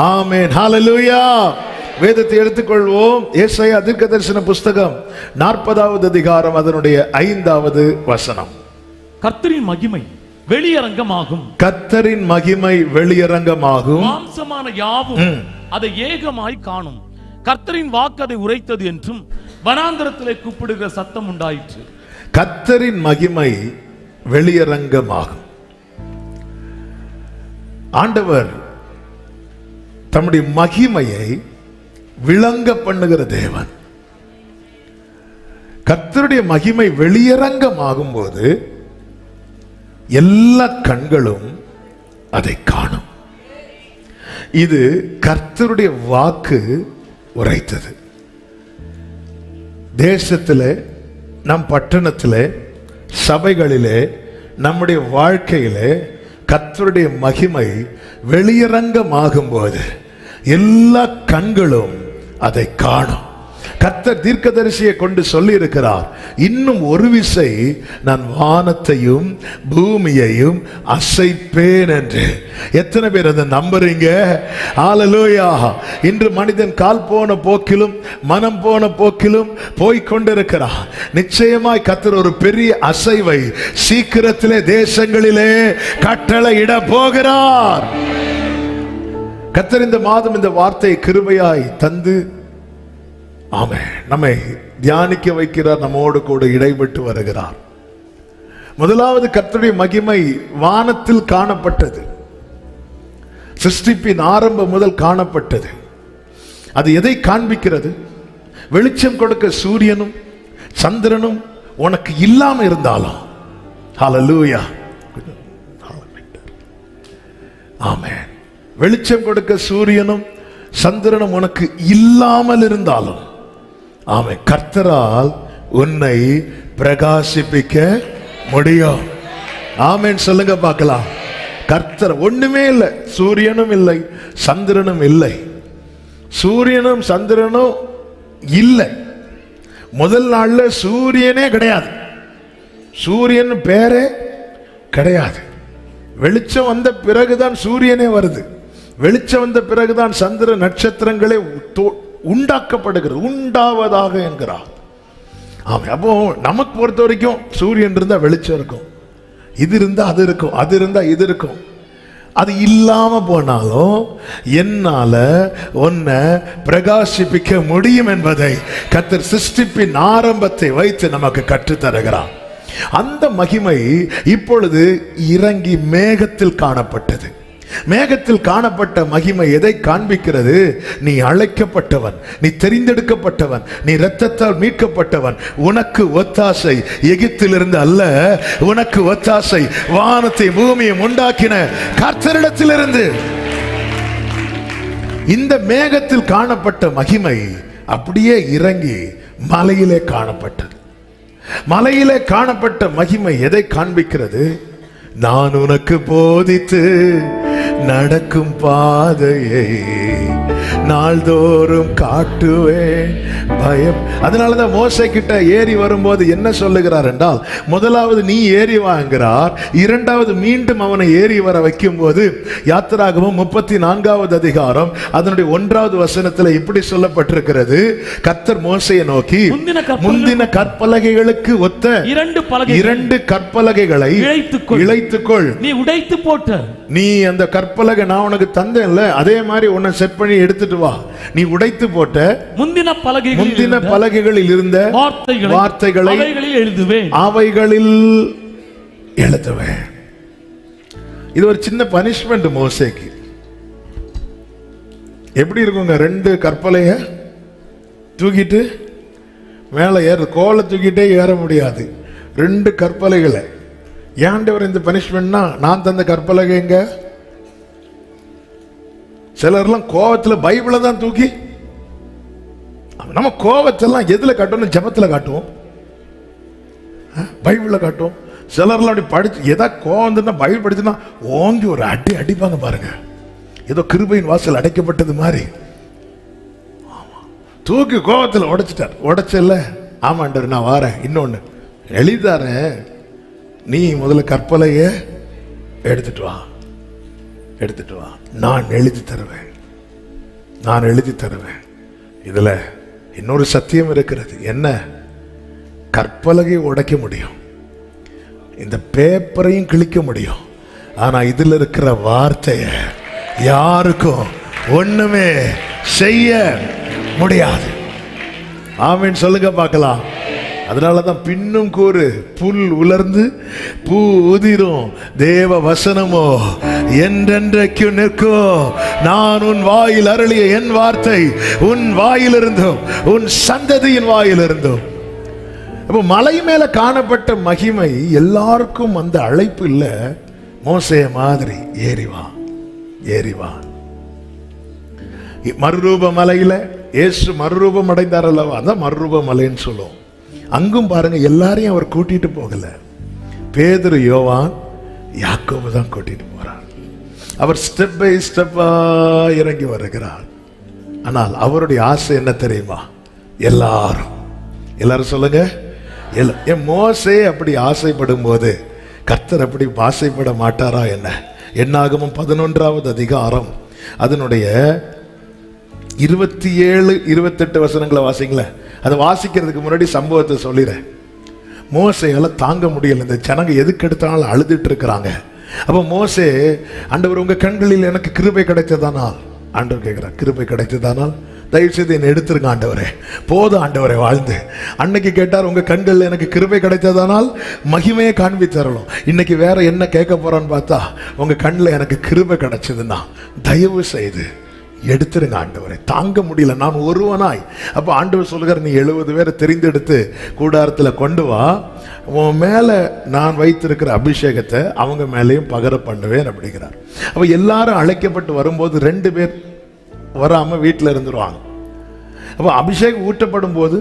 ஆமென். ஹல்லேலூயா. வேதத்தை எடுத்துக்கொள்வோம். ஏசாயா தீர்க்கதரிசன புஸ்தகம் 40வது அதிகாரம் அதனுடைய 5வது வசனம். கர்த்தரின் மகிமை வெளியரங்கமாகும். கர்த்தரின் மகிமை வெளியரங்கமாகும். மாம்சமான யாவும் அதை ஏகமாய் காணும். கர்த்தரின் வாக்கு அதை உரைத்தது என்றும் வனாந்தரத்திலே கூப்பிடுகிற சத்தம் உண்டாயிற்று. கர்த்தரின் மகிமை வெளியரங்கமாகும். ஆண்டவர் தம்முடைய மகிமையை விளங்க பண்ணுகிற தேவன். கர்த்தருடைய மகிமை வெளியரங்கமாகும் போது எல்லா கண்களும் அதை காணும். இது கர்த்தருடைய வாக்கு உரைத்தது. தேசத்திலே, நம் பட்டணத்திலே, சபைகளிலே, நம்முடைய வாழ்க்கையிலே கர்த்தருடைய மகிமை வெளியரங்கமாகும் போது எல்லா கண்களும் அதை காணும். கர்த்தர் தீர்க்கதரிசியை கொண்டு சொல்லி இருக்கிறார், இன்னும் ஒரு விசை நான் வானத்தையும் பூமியையும் அசைப்பேன் என்று. எத்தனை பேர் அதை நம்புறீங்க? ஹல்லேலூயா. இன்று மனிதன் கால் போன போக்கிலும் மனம் போன போக்கிலும் போய்கொண்டிருக்கிறார். நிச்சயமாய் கர்த்தர் ஒரு பெரிய அசைவை சீக்கிரத்திலே தேசங்களிலே கட்டளையிட போகிறார். கர்த்தர் இந்த மாதம் இந்த வார்த்தையை கிருபையாய் தந்து ஆமென் நம்மை தியானிக்க வைக்கிறார். நம்மோடு கூட இடைப்பட்டு வருகிறார். முதலாவது கர்த்தருடைய மகிமை வானத்தில் காணப்பட்டது. சிருஷ்டிப்பின் ஆரம்பம் முதல் காணப்பட்டது. அது எதை காண்பிக்கிறது? வெளிச்சம் கொடுக்க சூரியனும் சந்திரனும் உனக்கு இல்லாம இருந்தாலும். ஹல்லேலூயா. ஆமென். வெளிச்சம் கொடுக்க சூரியனும் சந்திரனும் உனக்கு இல்லாமல் இருந்தாலும் ஆமென், கர்த்தரால் உன்னை பிரகாசிப்பிக்க முடியும். ஆமென் சொல்லுங்க பார்க்கலாம். கர்த்தர் ஒண்ணுமே இல்லை, சூரியனும் இல்லை சந்திரனும் இல்லை. சூரியனும் சந்திரனும் இல்லை. முதல் நாள்ல சூரியனே கிடையாது. சூரியன் பேரே கிடையாது. வெளிச்சம் வந்த பிறகுதான் சூரியனே வருது. வெளிச்சம் வந்த பிறகுதான் சந்திர நட்சத்திரங்களே உண்டாக்கப்படுகிறது. உண்டாவதாக என்கிறார். ஆமா. அப்போ நமக்கு பொறுத்த வரைக்கும் சூரியன் இருந்தா வெளிச்சம் இருக்கும், இது இருந்தா அது இருக்கும், அது இருந்தா இது இருக்கும். அது இல்லாம போனாலும் என்னால உன்னை பிரகாசிப்பிக்க முடியும் என்பதை கர்த்தர் சிருஷ்டிப்பின் ஆரம்பத்தை வைத்து நமக்கு கற்றுத்தருகிறார். அந்த மகிமை இப்பொழுது இறங்கி மேகத்தில் காணப்பட்டது. மேகத்தில் காணப்பட்ட மகிமை எதை காண்பிக்கிறது? நீ அழைக்கப்பட்டவன், நீ தெரிந்தெடுக்கப்பட்டவன், நீ இரத்தத்தால் மீட்கப்பட்டவன். உனக்கு ஒத்தாசை எகிப்திலிருந்து அல்ல, உனக்கு ஒத்தாசை வானத்தை பூமியை உண்டாக்கின கர்த்தரிடத்திலிருந்து. இந்த மேகத்தில் காணப்பட்ட மகிமை அப்படியே இறங்கி மலையிலே காணப்பட்டது. மலையிலே காணப்பட்ட மகிமை எதை காண்பிக்கிறது? நான் உனக்கு போதித்து நடக்கும் பாதையை நாள்தோறும் காட்டுவேன் பயம். அதனாலதான் மோசே கிட்ட ஏறி வரும்போது என்ன சொல்லுகிறார் என்றால், முதலாவது நீ ஏறி வாங்கிறார், இரண்டாவது மீண்டும் அவனை ஏறி வர வைக்கும் போது யாத்திராகமம் 34வது அதிகாரம் அதனுடைய 1வது வசனத்துல இப்படி சொல்லப்பட்டிருக்கிறது, கர்த்தர் மோசேயை நோக்கி முந்தின கற்பலகைகளுக்கு ஒத்த இரண்டு கற்பலகைகளை இழைத்துக்கொள். நீ உடைத்து போட்ட நீ அந்த கற்பலகை நான் உனக்கு தந்தேன்ல, அதே மாதிரி உன்னை செட் பண்ணி எடுத்துட்டு வா. நீ உடைத்து போட்ட முந்தின பலகைகளில் இருந்த வார்த்தைகளை அவைகளில் எழுதுவேன். இது ஒரு சின்ன பனிஷ்மெண்ட் மோசேக்கு. எப்படி இருக்குங்க? 2 கற்பலைய தூக்கிட்டு மேல ஏற, கோலை தூக்கிட்டே ஏற முடியாது. 2 கற்பலைகளை. ஏன்டவர் இந்த பனிஷ்மெண்ட்னா, நான் தந்த கற்பலகை எங்க? சிலர்லாம் கோவத்தில் பைபிளை தான் தூக்கி, நம்ம கோவத்தெல்லாம் எதுல காட்டணும்? ஜபத்தில் காட்டுவோம், பைபிளில் காட்டுவோம். சிலர்லாம் அப்படி படிச்சு எதாவது கோவம் வந்துன்னா பைபிள் படிச்சுன்னா ஓங்கி ஒரு அடிப்பாங்க பாருங்க, ஏதோ கிருபையின் வாசல் அடைக்கப்பட்டது மாதிரி. தூக்கி கோவத்தில் உடைச்சிட்டார். உடைச்சல, ஆமாண்டர் நான் வாரேன், இன்னொன்னு எழுதாரேன், நீ முதல்ல கற்பலைய எடுத்துட்டு வா, நான் எழுதி தருவேன். நான் எழுதி தருவேன். இதுல இன்னொரு சத்தியம் இருக்கிறது. என்ன? கற்பலகை உடைக்க முடியும், இந்த பேப்பரையும் கிழிக்க முடியும், ஆனா இதுல இருக்கிற வார்த்தைய யாருக்கும் ஒண்ணுமே செய்ய முடியாது. ஆமீன் சொல்லுங்க பார்க்கலாம். அதனாலதான் பின்னும் கூறு புல் உலர்ந்து பூ உதிரும், தேவ வசனமோ என்றென்றைக்கு நிற்கும். நான் உன் வாயில் அருளிய என் வார்த்தை உன் வாயிலிருந்தும் உன் சந்ததியின் வாயிலிருந்தும். அப்போ மலை மேல காணப்பட்ட மகிமை எல்லாருக்கும் அந்த அழைப்பு இல்ல. மோசே மாதிரி ஏறிவா ஏறிவா. மறுரூப மலையில இயேசு மறுரூபம் அடைந்தார் அல்லவா, அதான் மறுரூப மலைன்னு சொல்லுவோம். அங்கும் பாருங்க எல்லாரையும் அவர் கூட்டிட்டு போகல. பேதுரு, யோவான், யாக்கோபு தான் கூட்டிட்டு போறார். அவர் ஸ்டெப் பை ஸ்டெப்பா இறங்கி வருகிறார். ஆனால் அவருடைய ஆசை என்ன தெரியுமா? எல்லாரும் சொல்லுங்க. என் மோசே அப்படி ஆசைப்படும் போது கர்த்தர் அப்படி ஆசைப்பட மாட்டாரா என்ன? என்னாகமம் 11வது அதிகாரம் அதனுடைய 27, 28 வசனங்களை வாசிங்களேன். அதை வாசிக்கிறதுக்கு முன்னாடி சம்பவத்தை சொல்லிடுறேன். மோசையால தாங்க முடியல, இந்த ஜனங்க எதுக்கு எடுத்தாலும் அழுதுட்டு இருக்கிறாங்க. அப்ப மோசே, ஆண்டவர் உங்க கண்களில் எனக்கு கிருபை கிடைத்ததானால், ஆண்டவர் கேட்கிறார், கிருபை கிடைத்ததானால் தயவு செய்து என்னை எடுத்துருங்க ஆண்டவரே, போதும் ஆண்டவரை வாழ்ந்து. அன்னைக்கு கேட்டார், உங்க கண்களில் எனக்கு கிருபை கிடைத்ததானால் மகிமையை காண்பி தரணும். இன்னைக்கு வேற என்ன கேட்க போறான்னு பார்த்தா, உங்க கண்ணில் எனக்கு கிருபை கிடைச்சதுன்னா தயவு செய்து எடுத்துருங்க ஆண்டவரை, தாங்க முடியல நான் ஒருவனாய். அப்ப ஆண்டவர் சொல்லுகிற, நீ 70 பேரை தெரிந்தெடுத்து கூடாரத்தில் கொண்டு வா, உன் மேல நான் வைத்திருக்கிற அபிஷேகத்தை அவங்க மேலேயும் பகர பண்ணுவேன் அப்படிங்கிறார். அப்ப எல்லாரும் அழைக்கப்பட்டு வரும்போது 2 பேர் வராம வீட்டில் இருந்துருவாங்க. அப்ப அபிஷேகம் ஊட்டப்படும் போது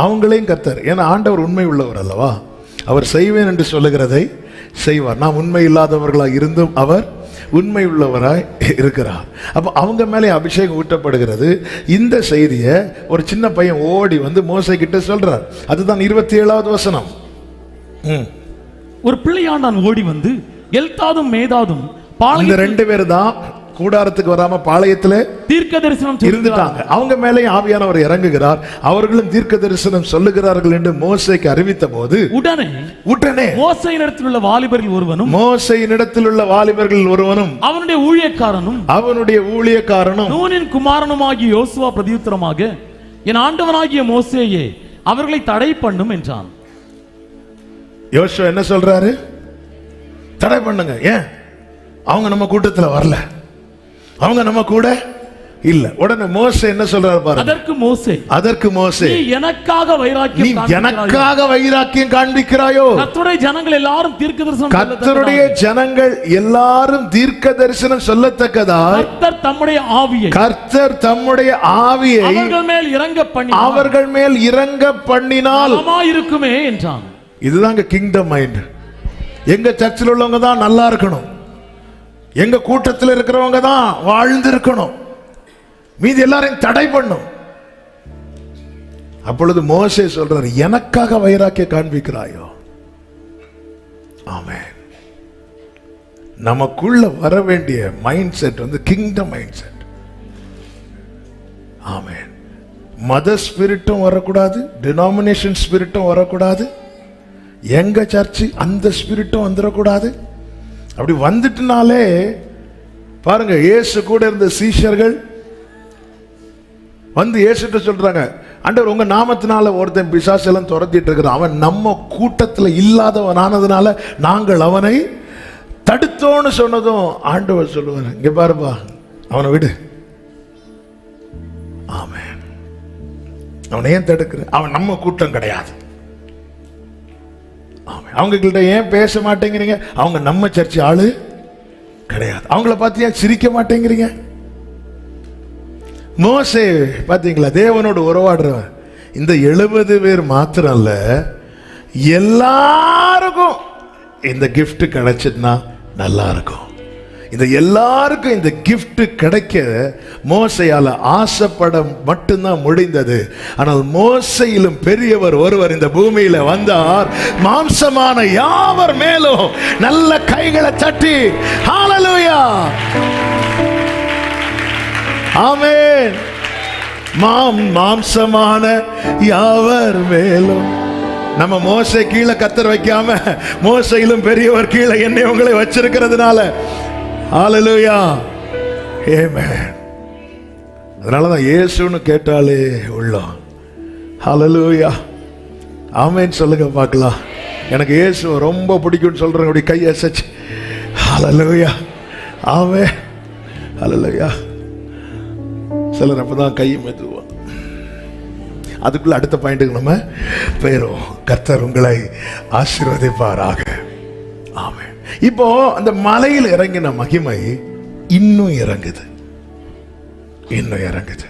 அவங்களையும் கர்த்தர், ஏன்னா ஆண்டவர் உண்மை உள்ளவர் அல்லவா, அவர் செய்வேன் என்று சொல்லுகிறதை செய்வார். நாம் உண்மை இல்லாதவர்களாக இருந்தும் அவர் உண்மை உள்ளவராய் இருக்கிறார். அப்ப அவங்க மேலே அபிஷேகம் ஊட்டப்படுகிறது. இந்த செய்தியை ஒரு சின்ன பையன் ஓடி வந்து மோசே கிட்ட சொல்றார். அதுதான் 27வது வசனம். ஒரு பிள்ளையாண்டான் ஓடி வந்து எல்தாதும் மேதாதும் இந்த 2 பேர் தான் கூடாரத்துக்கு வராம பாளையத்திலே தீர்க்க தரிசனம் இருந்துட்டாங்க. அவங்க மேலே ஆவியானவர் இறங்குகிறார், அவர்களும் தீர்க்க தரிசனம் சொல்லுகிறார்கள் என்று மோசேக்கு அறிவித்த போது உடனே மோசேயினிடத்தில் உள்ள வாலிபர்கள் ஒருவனும் அவனுடைய ஊழியக்காரனும் நூனின் குமாரனுமாகிய யோசுவா பிரதியுத்தரமாக, என் ஆண்டவனாகிய மோசேயே அவர்களை தடை பண்ணும் என்றான். யோசுவா என்ன சொல்றாரு? தடை பண்ணுங்க. ஏன்? அவங்க நம்ம கூட்டத்தில் வரல, அவங்க நம்ம கூட இல்ல. உடனே மோசே என்ன சொல்றாரு பாருங்க. அதற்கு மோசே நீ எனக்காக வைராக்கியம் காண்பிக்கிறாயோ? கர்த்தருடைய ஜனங்கள் எல்லாரும் தீர்க்க தரிசனம் சொல்லத்தக்கதாய் கர்த்தர் தம்முடைய ஆவியை அவர்கள் மேல் இறங்க பண்ணினால் இருக்குமே என்றான். இதுதாங்க கிங்டம் மைண்ட். எங்க சர்ச்சில் உள்ளவங்க தான் நல்லா இருக்கணும், எங்க கூட்டத்தில் இருக்கிறவங்க தான் வாழ்ந்து இருக்கணும், மீதி எல்லாரையும் தடை பண்ணும். அப்பொழுது மோசே சொல்றாரு, எனக்காக வைராக்கியம் காண்பிக்கிறாயோ? ஆமென். நமக்குள்ள வர வேண்டிய மைண்ட் செட் வந்து கிங்டம் மைண்ட் செட். ஆமென். மத ஸ்பிரிட்டும் வரக்கூடாது, டினாமினேஷன் ஸ்பிரிட்டும் வரக்கூடாது, எங்க சர்ச்சு அந்த ஸ்பிரிட்டும் வந்துடக்கூடாது. அப்படி வந்துட்டுனாலே பாருங்க, இயேசு கூட இருந்த சீஷர்கள் வந்து இயேசுட்ட சொல்றாங்க, ஆண்டவர் உங்க நாமத்தினால ஒருத்தன் பிசாசெல்லாம் துரத்திட்டு இருக்கிறான், அவன் நம்ம கூட்டத்தில் இல்லாதவன் ஆனதுனால நாங்கள் அவனை தடுத்தோன்னு சொன்னதும் ஆண்டவர் சொல்லுவார், இங்க பாருப்பா அவனை விடு. ஆமென். அவனை ஏன் தடுக்கிற? அவன் நம்ம கூட்டம் கிடையாது. அவங்க கிட்ட ஏன் பேச மாட்டேங்கிறீங்க? அவங்க நம்ம சர்ச்சை ஆளு கிடையாது. அவங்கள பார்த்து ஏன் சிரிக்க மாட்டேங்கிறீங்க? மோசே பாத்தீங்களா, தேவனோடு உறவாடுறவன். இந்த 70 பேர் மாத்திரம் இல்ல, எல்லாருக்கும் இந்த கிஃப்ட் கிடைச்சதுன்னா நல்லா இருக்கும். இந்த எல்லாருக்கும் இந்த கிஃப்ட் கிடைக்க மோசையால ஆசைப்பட மட்டும்தான் முடிந்தது. ஆனால் மோசையிலும் பெரியவர் ஒருவர் இந்த பூமியில வந்தார். மாம்சமான யாவர் மேலும் நல்ல கைகளை தட்டி ஹல்லேலூயா. ஆமென். மாம்சமான யாவர் மேலும். நம்ம மோசே கீழே கத்தர் வைக்காம மோசையிலும் பெரியவர் கீழே என்னை உங்களை வச்சிருக்கிறதுனால ஹல்லேலூயா, ஆமென். அதனாலதான் இயேசுன்னு கேட்டாலே உள்ளம். ஹல்லேலூயா, ஆமென் சொல்லுங்க பார்க்கலாம். எனக்கு இயேசு ரொம்ப பிடிக்கும்னு சொல்றேன். அப்படி கை அசைச்சு ஹல்லேலூயா, ஆமென், ஹல்லேலூயா. சிலர் அப்பதான் கை மெதுவா. அதுக்குள்ள அடுத்த பாயிண்ட்டுக்கு நம்ம போயிரும். கர்த்தர் உங்களை ஆசீர்வதிப்பாராக. ஆமென். இப்போ அந்த மலையில் இறங்கின மகிமை இன்னும் இறங்குது, இன்னும் இறங்குது.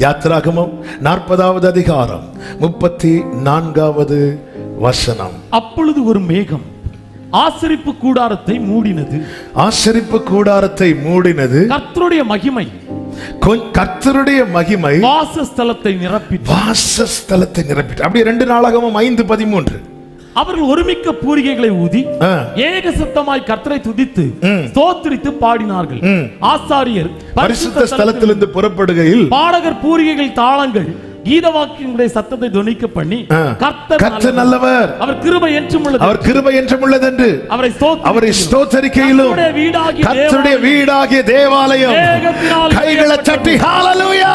யாத்திராகமம் 40வது அதிகாரம் 34வது வசனம். அப்பொழுது ஒரு மேகம் ஆசரிப்பு கூடாரத்தை மூடினது. ஆசரிப்பு கூடாரத்தை மூடினது. கர்த்தருடைய மகிமை, கர்த்தருடைய மகிமை வாசஸ்தலத்தை நிரப்பிற்று. வாசஸ்தலத்தை நிரப்பிற்று. அப்படி 2 நாளாகமம் 5:13. அவர்கள் ஒருமிக்க பூரிகைகளை ஊதி ஏக சத்தமாய் கர்த்தரை துதித்து ஸ்தோத்திரித்து பாடினார்கள். ஆசாரியர் பரிசுத்த ஸ்தலத்திலிருந்து புறப்படுகையில் பாடகர் பூரிகைகள், தாளங்கள், கீதவாக்கியங்களுடைய சத்தத்தை தொனிக்க பண்ணி கர்த்தர் நல்லவர், அவர் கிருபை என்றும் உள்ளது, அவர் கிருபை என்றும் உள்ளது என்று அவரை ஸ்தோத்தரிக்கையிலும் கர்த்தருடைய வீடாகிய தேவாலயம் கைகளை தட்டி ஹல்லேலூயா.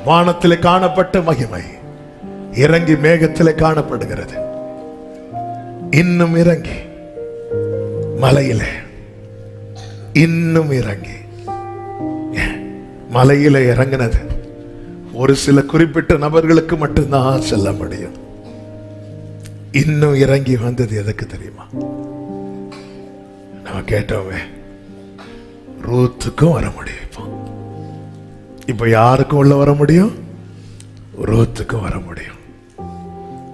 வானத்திலே காணப்பட்ட மகிமை இறங்கி மேகத்திலே காணப்படுகிறது. இன்னும் இறங்கி மலையிலே, இன்னும் இறங்கி மலையில இறங்கினது ஒரு சில குறிப்பிட்ட நபர்களுக்கு மட்டும்தான் செல்ல முடியும். இன்னும் இறங்கி வந்தது எதுக்கு தெரியுமா? நம்ம கேட்டோமே, ரூத்துக்கும் வர முடியும். இப்ப யாருக்கும் உள்ள வர முடியும்? ரூத்துக்கும் வர முடியும்.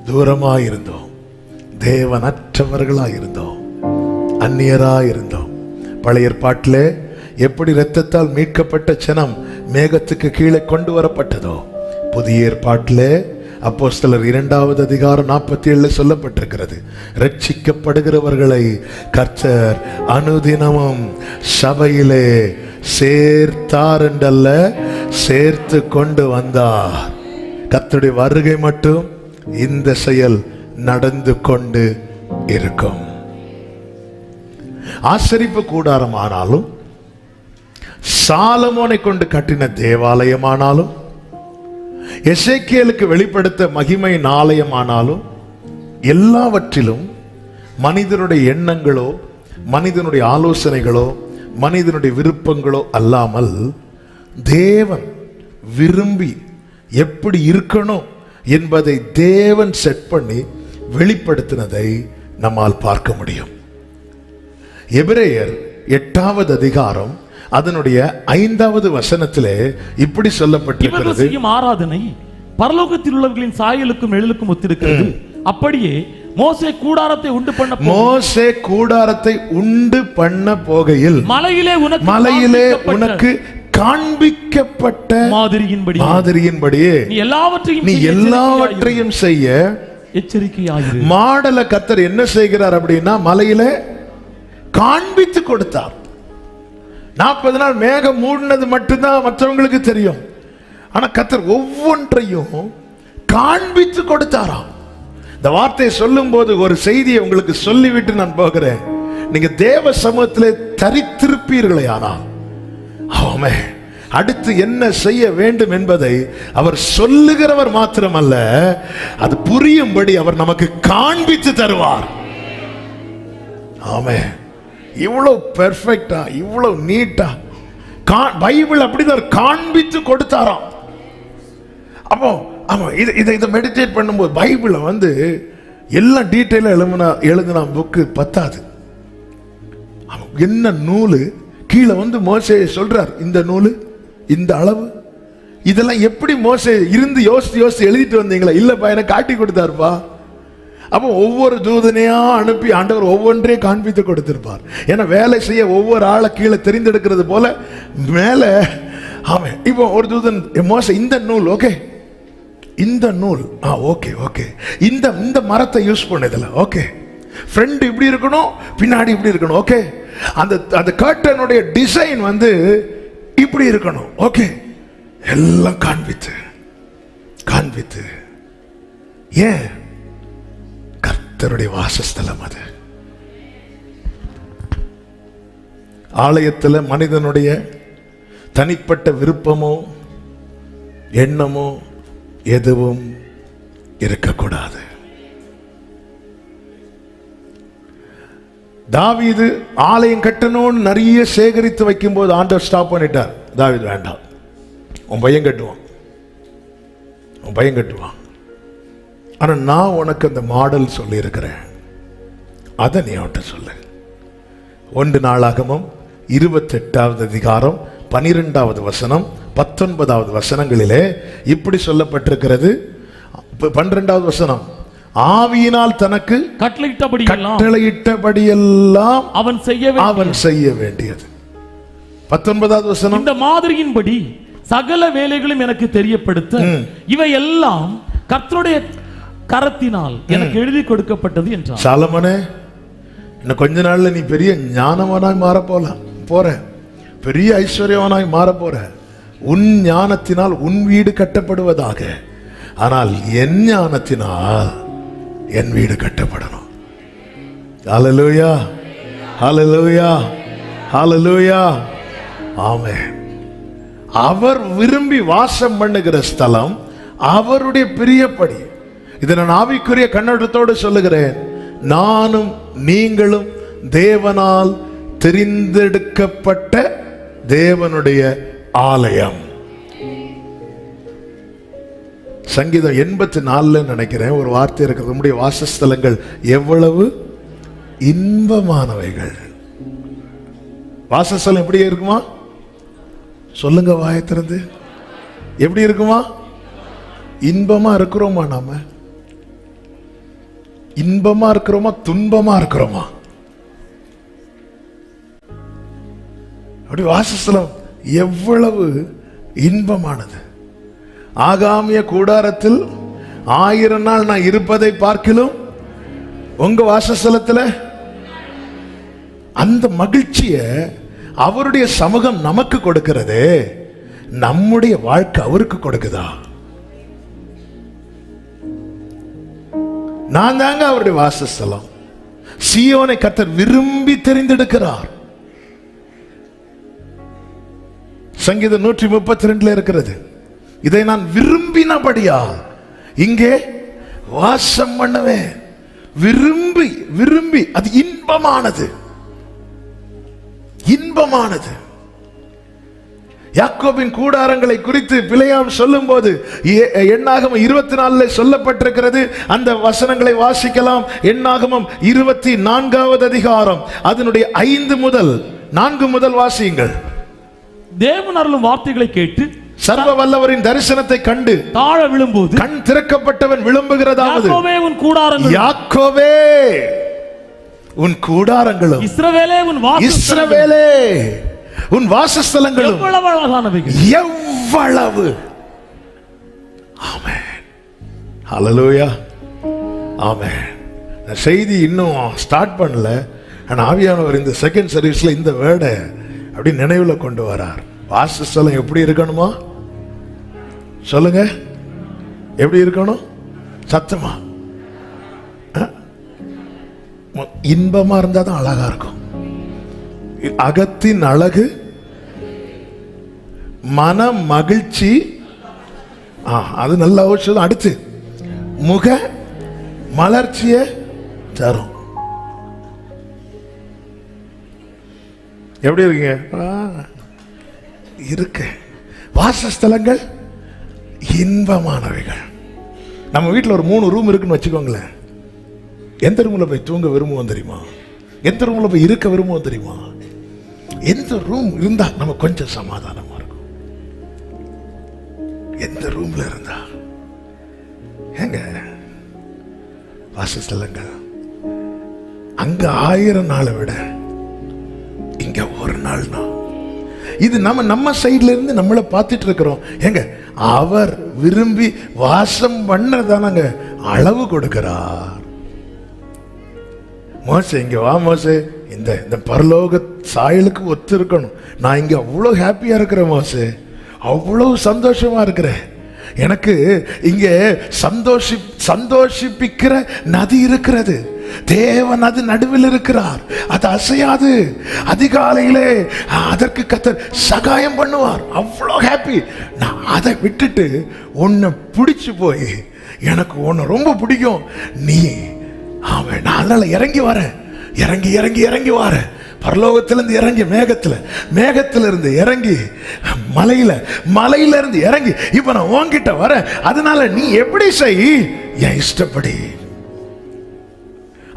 தூரமா இருந்தோம், தேவனற்றவர்களா இருந்தோம், அந்நியரா இருந்தோம். பழைய ஏற்பாட்டிலே எப்படி இரத்தத்தால் மீட்கப்பட்ட ஜனம் மேகத்துக்கு கீழே கொண்டு வரப்பட்டதோ, புதிய ஏற்பாட்டிலே அப்போஸ்தலர் 2வது அதிகாரம் 47 சொல்லப்பட்டிருக்கிறது. ரட்சிக்கப்படுகிறவர்களை கர்த்தர் அனுதினமும் சபையிலே சேர்த்தார் என்றல்ல, சேர்த்து கொண்டு வந்தார். கர்த்தருடைய வருகை மட்டும் இந்த செயல் நடந்து கொண்டு இருக்கும். ஆசரிப்பு கூடாரம் ஆனாலும், சாலமோனை கொண்டு கட்டின தேவாலயமானாலும், எசேக்கியேலுக்கு வெளிப்படுத்த மகிமையின் ஆலயமானாலும், எல்லாவற்றிலும் மனிதனுடைய எண்ணங்களோ, மனிதனுடைய ஆலோசனைகளோ, மனிதனுடைய விருப்பங்களோ அல்லாமல் தேவன் விரும்பி எப்படி இருக்கணும் என்பதை தேவன் செட் பண்ணி வெளிப்படுத்தினதை நம்மால் பார்க்க முடியும். எபிரேயர் 8வது அதிகாரம் அதனுடைய 5வது வசனத்திலே இப்படி சொல்லப்பட்டிருக்கிறது. ஆராதனை பரலோகத்தில் உள்ளவர்களின் சாயலுக்கும் எழிலுக்கும் ஒத்திருக்கிறது. அப்படியே மோசே கூடாரத்தை உண்டு பண்ண போகையில் மலையிலே உனக்கு காண்பிக்கப்பட்ட மாதிரியின்படியே நீ எல்லாவற்றையும் செய்ய எச்சரிக்கையாயிரு. மாடல கர்த்தர் என்ன செய்கிறார் அப்படின்னா, மலையிலே காண்பித்து கொடுத்தார். 40 நாள் மேகம் மூடினது மட்டும்தான் மற்றவங்களுக்கு தெரியும். ஆனா கர்த்தர் ஒவ்வொன்றையும் காண்பித்து கொடுத்தாராம். இந்த வார்த்தையை சொல்லும் போது ஒரு செய்தியை உங்களுக்கு சொல்லிவிட்டு நான் போகிறேன். நீங்க தேவ சமூகத்திலே தரித்திருப்பீர்களே, ஆனால் ஆமே அடுத்து என்ன செய்ய வேண்டும் என்பதை அவர் சொல்லுகிறவர் மாத்திரமல்ல, அது புரியும்படி அவர் நமக்கு காண்பித்து தருவார். ஆமே, இவ்வளவு பெர்ஃபெக்டா, இவ்வளவு நீட்டா பைபிள் அப்படிதான் காண்பித்து கொடுத்தாராம். அப்போ ஆமா, இதை மெடிடேட் பண்ணும்போது பைபிளை எல்லாம் டீட்டெயிலா எழுதினா புக்கு பத்தாது. என்ன நூலு கீழே மோசே சொல்றார், இந்த நூலு இந்த அளவு, இதெல்லாம் எப்படி மோசே இருந்து யோசித்து எழுதிட்டு வந்தீங்களா? இல்லப்பா, எனக்கு காட்டி கொடுத்தாருப்பா. அப்போ ஒவ்வொரு தூதனையா அனுப்பி ஆண்டவர் ஒவ்வொன்றையும் காண்பித்து கொடுத்திருப்பார். ஏன்னா வேலை செய்ய ஒவ்வொரு ஆளை கீழே தெரிந்தெடுக்கிறது போல மேல. ஆமாம், இப்போ ஒரு தூதன் மோசே இந்த நூல் ஓகே, இந்த நூல் ஓகே ஓகே, இந்த மரத்தை யூஸ் பண்ணதில்ல ஓகே, ஃப்ரண்ட் இப்படி இருக்கணும், பின்னாடி இப்படி இருக்கணும். ஓகே, அந்த கர்ட்டனுடைய டிசைன் வந்து இப்படி இருக்கணும். ஓகே, எல்லாம் காண்பித்து ஏன்? கர்த்தருடைய வாசஸ்தலம் அது. ஆலயத்தில் மனிதனுடைய தனிப்பட்ட விருப்பமோ எண்ணமோ எதுவும் இருக்கக்கூடாது. தாவீது ஆலயம் கட்டணும்னு நிறைய சேகரித்து வைக்கும் போது ஆண்டவர் ஸ்டாப் பண்ணிட்டார். தாவீது, வேண்டாம், உன் பையன் கட்டுவான். ஆனா நான் உனக்கு அந்த மாடல் சொல்லி இருக்கிறேன், அதை நீ அவன்கிட்ட சொல்லு. 1 நாளாகமம் 28வது அதிகாரம் 12வது வசனம் 19வது வசனங்களிலே இப்படி சொல்லப்பட்டிருக்கிறது. 12வது வசனம், ஆவியினால் தனக்கு கட்டளையிட்டபடியெல்லாம் அவன் செய்ய வேண்டியது. 19வது வசனம், இந்த மாதிரியின்படி சகல வேலைகளும் எனக்கு தெரியப்படுத்த இவை எல்லாம் கர்த்தருடைய கரத்தினால் எனக்கு எழுதி கொடுக்கப்பட்டது என்றார். சாலமோனே, இன்னும் கொஞ்ச நாள்ல நீ பெரிய ஞானவனாய் மாற போற, பெரிய ஐஸ்வர்யவனாய் மாற போற. உன் ஞானத்தினால் உன் வீடு கட்டப்படுவதாக, ஆனால் என் ஞானத்தினால் என் வீடு கட்டப்படணும். ஹல்லேலூயா, ஹல்லேலூயா, ஹல்லேலூயா, ஆமென். அவர் விரும்பி வாசம் பண்ணுகிற ஸ்தலம் அவருடைய பிரியப்படி. இதை நான் ஆவிக்குரிய கண்ணோட்டத்தோடு சொல்லுகிறேன். நானும் நீங்களும் தேவனால் தெரிந்தெடுக்கப்பட்ட தேவனுடைய ஆலயம். சங்கீதம் 84 நினைக்கிறேன் ஒரு வார்த்தை இருக்கிறது, நம்முடைய வாசஸ்தலங்கள் எவ்வளவு இன்பமானவைகள். வாசஸ்தலம் எப்படி இருக்குமா? சொல்லுங்க வாயை திறந்து. எப்படி இருக்குமா? இன்பமா இருக்கிறோமா? நாம இன்பமா இருக்கிறோமா, துன்பமா இருக்கிறோமா? அப்படி வாசஸ்தலம் எவ்வளவு இன்பமானது. ஆகாமிய கூடாரத்தில் 1000 நாள் நான் இருப்பதை பார்க்கிலும் உங்க வாசஸ்தலத்தில் அந்த மகிழ்ச்சிய அவருடைய சமூகம் நமக்கு கொடுக்கிறது. நம்முடைய வாழ்க்கை அவருக்கு கொடுக்குதா? நான் தாங்க அவருடைய வாசஸ்தலம். சீயோனை கர்த்தர் விரும்பி தெரிந்தெடுக்கிறார். சங்கீதம் 132 இருக்கிறது, இதை நான் விரும்பினபடியா இங்கே வாசம் பண்ணுவேன். விரும்பி விரும்பி, அது இன்பமானது, இன்பமானது. யாக்கோபின் கூடாரங்களை குறித்து பிலேயாம் சொல்லும் போது எண்ணாகமம் 24 சொல்லப்பட்டிருக்கிறது. அந்த வசனங்களை வாசிக்கலாம். எண்ணாகமம் 24வது அதிகாரம் அதனுடைய 5 முதல் 4 முதல் வாசியுங்கள். தேவன் அருளும் வார்த்தைகளை கேட்டு சர்வ வல்லவரின் தரிசனத்தை கண்டு தாழ விழும்போது கண் திறக்கப்பட்டவன் விளம்புகிறதாவது, யாக்கோபே உன் கூடாரங்களும், யாக்கோபே உன் கூடாரங்களும், இஸ்ரவேலே உன் வாசஸ்தலங்களும் எவ்வளவு அழகானவைகள், எவ்வளவு. ஆமென், ஹல்லேலூயா, ஆமென். செய்தி இன்னும் ஸ்டார்ட் பண்ணல, ஆனா ஆவியானவர் இந்த செகண்ட் சர்வீஸ்ல இந்த வேர்டை அப்படி நினைவுல கொண்டு வரார். வாசஸ்தலம் எப்படி இருக்கணுமா? சொல்லுங்க, எப்படி இருக்கணும்? சத்தமா இன்பமா இருந்தா தான் அழகா இருக்கும். அகத்தின் அழகு மன மகிழ்ச்சி, அது நல்ல ஔஷதம். அடுத்து முக மலர்ச்சிய தரும். எப்படி இருக்கீங்க? இருக்கு. வாசஸ்தலங்கள் இன்பமானவைகள். நம்ம வீட்டில் ஒரு 3 ரூம் இருக்குன்னு வச்சுக்கோங்களேன். எந்த ரூம்ல போய் தூங்க விரும்புவோம் தெரியுமா? எந்த ரூம்ல போய் இருக்க விரும்புவோம் தெரியுமா? எந்த ரூம் இருந்தா நம்ம கொஞ்சம் சமாதானமா இருக்கும்? எந்த ரூம்ல இருந்தா? எங்க வாசஸ்தலங்கள் அங்க 1000 நாளை விட இங்க ஒரு நாள் தான். இது நம்ம சைட்ல இருந்து நம்மளை பார்த்துட்டு இருக்கிறோம். எங்க அவர் விரும்பி வாசம் பண்ணதானங்க அளவு கொடுக்கிறார். மோசே இங்க வா மோசே, இந்த பரலோக சாயலுக்கு ஒத்து இருக்கணும். நான் இங்க அவ்வளோ ஹாப்பியா இருக்கிறேன் மோசே, அவ்வளவு சந்தோஷமா இருக்கிறேன். எனக்கு இங்க சந்தோஷிப்பிக்கிற நதி இருக்கிறது. தேவன் அது நடுவில் இருக்கிறார், அது அசையாது. அதிகாலையிலே அதற்கு கர்த்தர் சகாயம் பண்ணுவார். அவ்வளோ ஹாப்பி. நான் அதை விட்டுட்டு உன்னை பிடிச்சு போய், எனக்கு உன்னை ரொம்ப பிடிக்கும் நீ, அவன் நான் அதனால இறங்கி வரேன், இறங்கி வரேன். பரலோகத்திலிருந்து இறங்கி மேகத்துல இருந்து இறங்கி மலையில இருந்து இறங்கி இப்ப நான் உன்கிட்ட வரேன். அதனால நீ எப்படி செய், என் இஷ்டப்படி.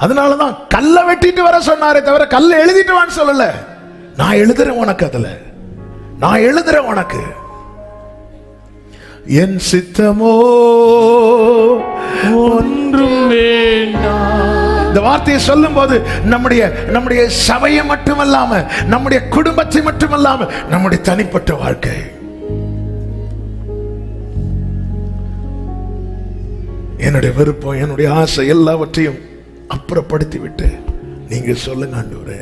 அதனாலதான் கல்லை வெட்டிட்டு வர சொன்னாரே தவிர கல்லை எழுதிட்டு வான்னு சொல்லல. நான் எழுதுறேன் உனக்கு, அதுல நான் எழுதுறேன் உனக்கு. என் சித்தமோ ஒன்றும் வேண்டாம். இந்த வார்த்தையை சொல்லும் போது நம்முடைய சபையை மட்டுமல்லாம, நம்முடைய குடும்பத்தை மட்டுமல்லாம, நம்முடைய தனிப்பட்ட வாழ்க்கை, என்னுடைய விருப்பம், என்னுடைய ஆசை எல்லாவற்றையும் அப்புறப்படுத்தி விட்டு நீங்க சொல்லுங்க ஆண்டவரே.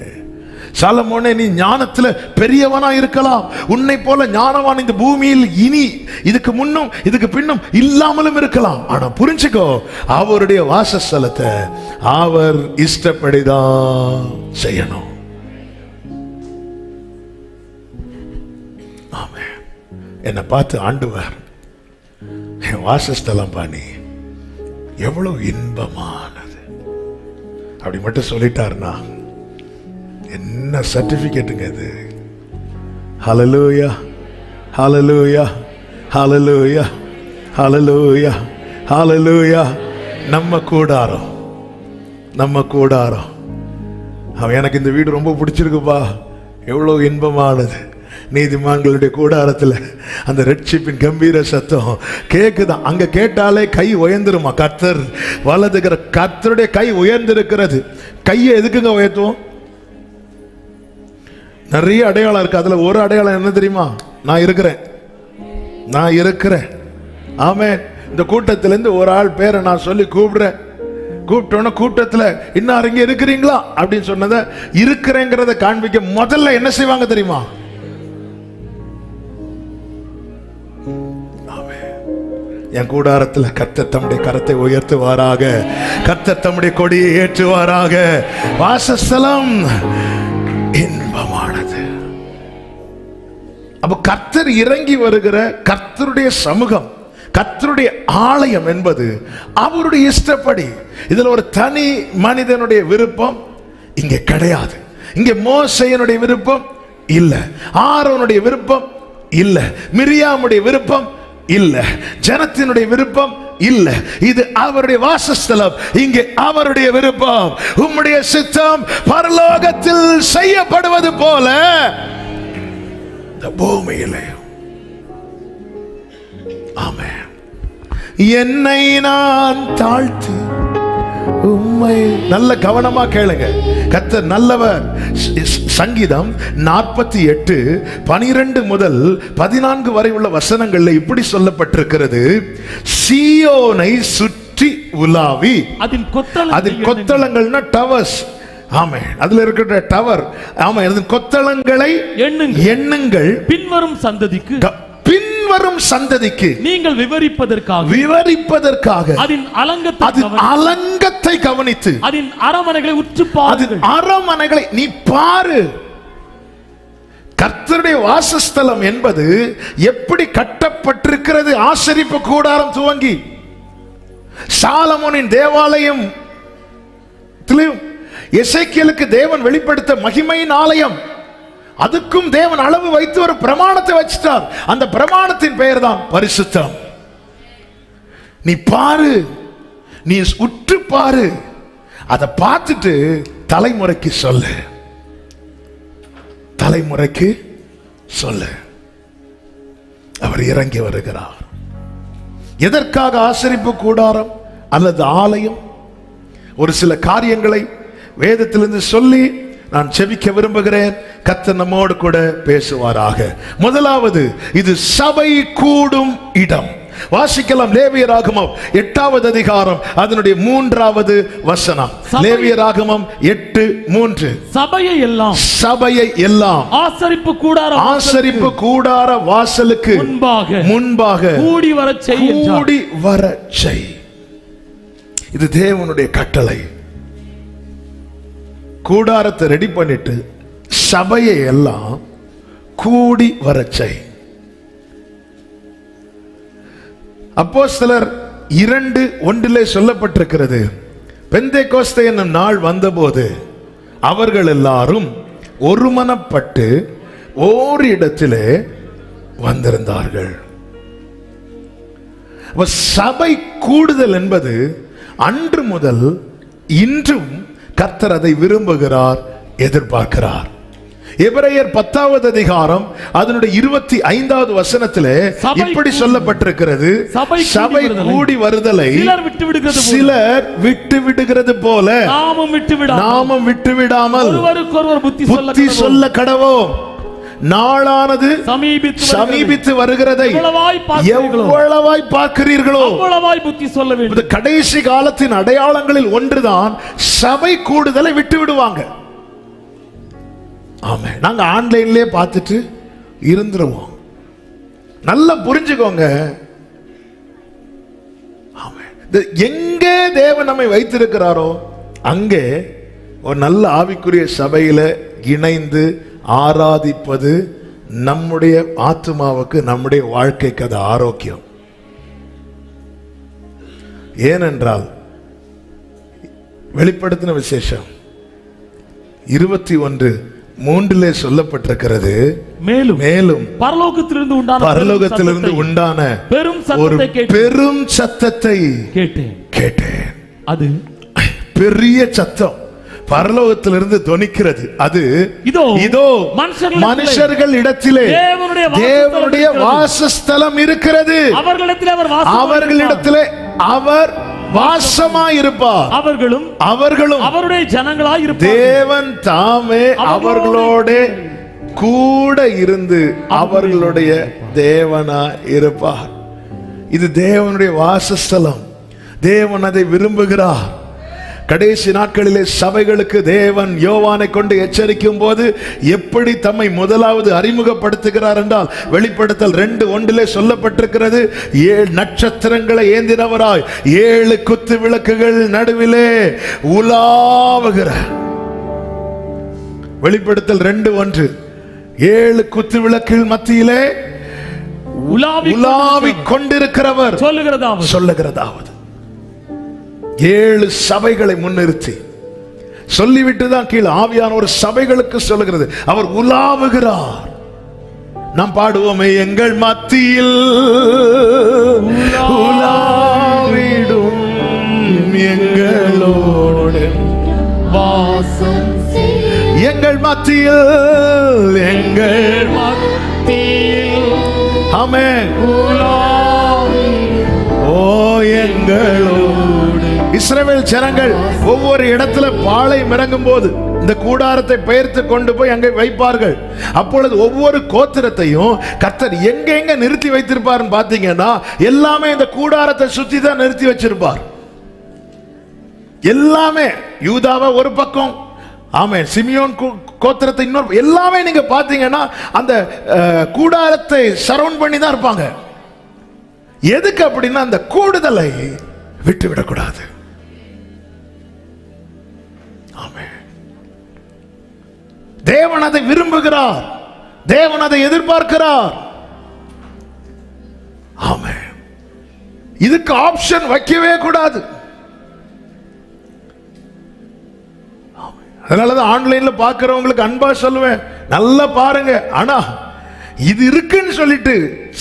சாலமோனே, நீ ஞானத்துல பெரியவனா இருக்கலாம், உன்னை போல ஞானவான் இந்த பூமியில் இனி இதுக்கு முன்னும் இதுக்கு பின்னும் இல்லாமலும் இருக்கலாம். ஆனா புரிஞ்சுக்கோ, அவருடைய வாசஸ்தலத்தை அவர் இஷ்டப்படிதான் செய்யணும். ஆமென். என்னை பார்த்து ஆண்டவர், என் வாசஸ்தலம் பாணி எவ்வளவு இன்பமானது அப்படி மட்டும் சொல்லிட்டாருன்னா என்ன சர்டிபிகேட்டுங்க இது. ஹல்லேலூயா, ஹல்லேலூயா, ஹல்லேலூயா, ஹல்லேலூயா, ஹல்லேலூயா. நம்ம கூடாரம். அவன் எனக்கு இந்த வீடு ரொம்ப பிடிச்சிருக்குப்பா, எவ்வளவு இன்பமானது. நீதிமான்களுடைய கூடாரத்தில் அந்த ரட்சிப்பின் கம்பீர சத்தம் கேக்குதான். அங்க கேட்டாலே கை உயர்ந்துருமா. கர்த்தர் வலதுகிற கர்த்தருடைய கை உயர்ந்திருக்கிறது. கையை எதுக்குங்க உயர்த்துவோம்? நிறைய அடையாளம் இருக்கு. அதுல ஒரு அடையாளம் என்ன தெரியுமா? நான் இருக்கிறேன். ஆமென். இந்த கூட்டத்திலிருந்து ஒரு ஆள் பேரை நான் சொல்லி கூப்பிட்டோன்னா கூட்டத்தில் இன்னும் இங்க இருக்கிறீங்களா அப்படின்னு சொன்னதை இருக்கிறேங்கிறத காண்பிக்க முதல்ல என்ன செய்வாங்க தெரியுமா? என் கூடாரத்தில் கர்த்தர் தம்முடைய கரத்தை உயர்த்துவாராக, கர்த்தர் தம்முடைய கொடியை ஏற்றுவாராக. வாசஸ்தலம் இன்பமானது. அப்ப கர்த்தர் இறங்கி வருகிற கர்த்தருடைய சமூகம், கர்த்தருடைய ஆலயம் என்பது அவருடைய இஷ்டப்படி. இதுல ஒரு தனி மனிதனுடைய விருப்பம் இங்கே கிடையாது. இங்கே மோசேயினுடைய விருப்பம் இல்ல, ஆரோனுடைய விருப்பம் இல்ல, மிரியாமுடைய விருப்பம் இல்ல, ஜனத்தினுடைய விருப்பம் இல்ல. இது அவருடைய வாசஸ்தலம். இங்கே அவருடைய விருப்பம். உம்முடைய சித்தம் பரலோகத்தில் செய்யப்படுவது போல இந்த பூமியிலே. ஆமென். என்னை நான் தாழ்த்தி உம்மை, நல்ல கவனமா கேளுங்க, கர்த்தர் நல்லவர். சங்கீதம் 48:12 முதல் 14 வரை உள்ள வசனங்கள்ல இப்படி சொல்லப்பட்டிருக்கிறது. சீயோனை சுற்றி உலாவி, அதில் கொத்தளங்கள்னா டவர்ஸ். ஆமே, அதுல இருக்கிற டவர். ஆமா, கொத்தளங்களை எண்ணுங்கள். பின்வரும் சந்ததிக்கு நீங்கள் விவரிப்பதற்காக அதன் அலங்கத்தை கவனித்து அதன் அரமனைகளை உற்று பாருங்கள். அரமனைகளை நீ பாரு. கர்த்தருடைய வாசஸ்தலம் என்பது எப்படி கட்டப்பட்டிருக்கிறது. ஆசரிப்பு கூடாரம் துவங்கி சாலமோனின் தேவாலயம், எசேக்கியேலுக்கு தேவன் வெளிப்படுத்த மகிமையின் ஆலயம், அதுக்கும் தேவன் அளவு வைத்து ஒரு பிரமாணத்தை வச்சிட்டார். அந்த பிரமாணத்தின் பெயர் தான் பரிசுத்தம். நீ பாரு, நீ உற்று பாரு. அதை பார்த்துட்டு தலைமுறைக்கு சொல்லு. அவர் இறங்கி வருகிறார். எதற்காக ஆசரிப்பு கூடாரம் அல்லது ஆலயம்? ஒரு சில காரியங்களை வேதத்திலிருந்து சொல்லி நான் செபிக்க விரும்புகிறேன். கர்த்தர் நம்மோடு கூட பேசுவாராக. முதலாவது, இது சபை கூடும் இடம். வாசிக்கலாம். லேவியராகமம் 8வது அதிகாரம் அதனுடைய 3வது வசனம். லேவியராகமம் 8:3. சபையை எல்லாம் ஆசரிப்பு கூடார வாசலுக்கு முன்பாக கூடி வரச் செய். இது தேவனுடைய கட்டளை. கூடாரத்தை ரெடி பண்ணிட்டு சபையை எல்லாம் கூடி வரச் செய். அப்போஸ்தலர் 2:1 சொல்லப்பட்டிருக்கிறது, பெந்தேகோஸ்தே என்னும் நாள் வந்தபோது அவர்கள் எல்லாரும் ஒருமனப்பட்டு ஓரிடத்திலே வந்திருந்தார்கள். சபை கூடுதல் என்பது அன்று முதல் இன்றும் கர்த்தர் அதை விரும்புகிறார், எதிர்பார்க்கிறார். எபிரேயர் 10வது அதிகாரம் அதனுடைய 25வது வசனத்திலே இப்படி சொல்லப்பட்டிருக்கிறது, சபை கூடி வருதலை சிலர் விட்டு விடுகிறது போல நாமும் விட்டு விடாமல் புத்தி சொல்ல கடவோம். நாளானது சமீபித்து வருகிறதை எவ்வளவாய் பார்க்கிறீர்களோ. புத்தி சொல்ல வேண்டும். கடைசி காலத்தின் அடையாளங்களில் ஒன்றுதான் சபை கூடுதலை விட்டு விடுவாங்க. ஆமா, நாங்க ஆன்லைன்லயே பார்த்துட்டு இருந்துருவோம். நல்லா புரிஞ்சுக்கோங்க. எங்கே தேவன் நம்மை வைத்திருக்கிறாரோ அங்கே ஒரு நல்ல ஆவிக்குரிய சபையில இணைந்து ஆராதிப்பது நம்முடைய ஆத்துமாவுக்கு, நம்முடைய வாழ்க்கைக்கு அது ஆரோக்கியம். ஏனென்றால் வெளிப்படுத்தின விசேஷம் 21:3 சொல்லப்பட்டிருக்கிறது, மேலும் பரலோகத்திலிருந்து உண்டான ஒரு பெரும் சத்தத்தை கேட்டேன். அது பெரிய சத்தம் பரலோகத்திலிருந்து தொனிக்கிறது. அது இதோ மனுஷர்கள் இடத்திலே தேவனுடைய வாசஸ்தலம் இருக்கிறது, அவர்களிடத்திலே அவர் வாசமாயிருப்பார், அவர்களும் அவருடைய ஜனங்களாய் இருப்பார். தேவன் தாமே அவர்களோட கூட இருந்து அவர்களுடைய தேவனாய் இருப்பார். இது தேவனுடைய வாசஸ்தலம். தேவன் அதை விரும்புகிறார். கடைசி நாட்களிலே சபைகளுக்கு தேவன் யோவானை கொண்டு எச்சரிக்கும் போது எப்படி தம்மை முதலாவது அறிமுகப்படுத்துகிறார் என்றால், வெளிப்படுத்தல் 2:1 சொல்லப்பட்டிருக்கிறது, 7 நட்சத்திரங்களை ஏந்தினவராய் 7 குத்து விளக்குகள் நடுவிலே உலாவுகிற. வெளிப்படுத்தல் 2:1 7 குத்து விளக்குகள் மத்தியிலே உலாவிக் கொண்டிருக்கிறவர் சொல்லுகிறதாவது 7 சபைகளை முன்னிறுத்தி சொல்லிவிட்டு தான் கீழே ஆவியான ஒரு சபைகளுக்கு சொல்லுகிறது, அவர் உலாவுகிறார். நாம் பாடுவோமே, எங்கள் மத்தியில் உலாவிடும் எங்களோடு வாசம், எங்கள் மத்தியில் ஆமென் ஓ எங்களோடு. இஸ்ரவேல் ஜனங்கள் ஒவ்வொரு இடத்துல பாளையம் இறங்கும் போது இந்த கூடாரத்தை பெயர்த்து கொண்டு போய் அங்கே வைப்பார்கள். அப்பொழுது ஒவ்வொரு கோத்திரத்தையும் கர்த்தர் எங்க நிறுத்தி வைத்திருப்பார் பாத்தீங்கன்னா, எல்லாமே இந்த கூடாரத்தை சுத்தி தான் நிறுத்தி வச்சிருப்பார். எல்லாமே யூதாவை ஒரு பக்கம், ஆமென், சிமியோன் கோத்திரத்தை இன்னொரு, எல்லாமே நீங்க பாத்தீங்கன்னா அந்த கூடாரத்தை சரவுண்ட் பண்ணி தான் இருப்பாங்க. எதுக்கு அப்படின்னா அந்த கூடுதலை விட்டு விடக்கூடாது. தேவன் அதை விரும்புகிறார், தேவன் அதை எதிர்பார்க்கிறார். ஆமென். இதுக்கு ஆப்ஷன் வைக்கவே கூடாது. அதனாலதான் ஆன்லைன்ல பார்க்கிறவங்களுக்கு அன்பா சொல்லுவேன், நல்லா பாருங்க. ஆனா இது இருக்குன்னு சொல்லிட்டு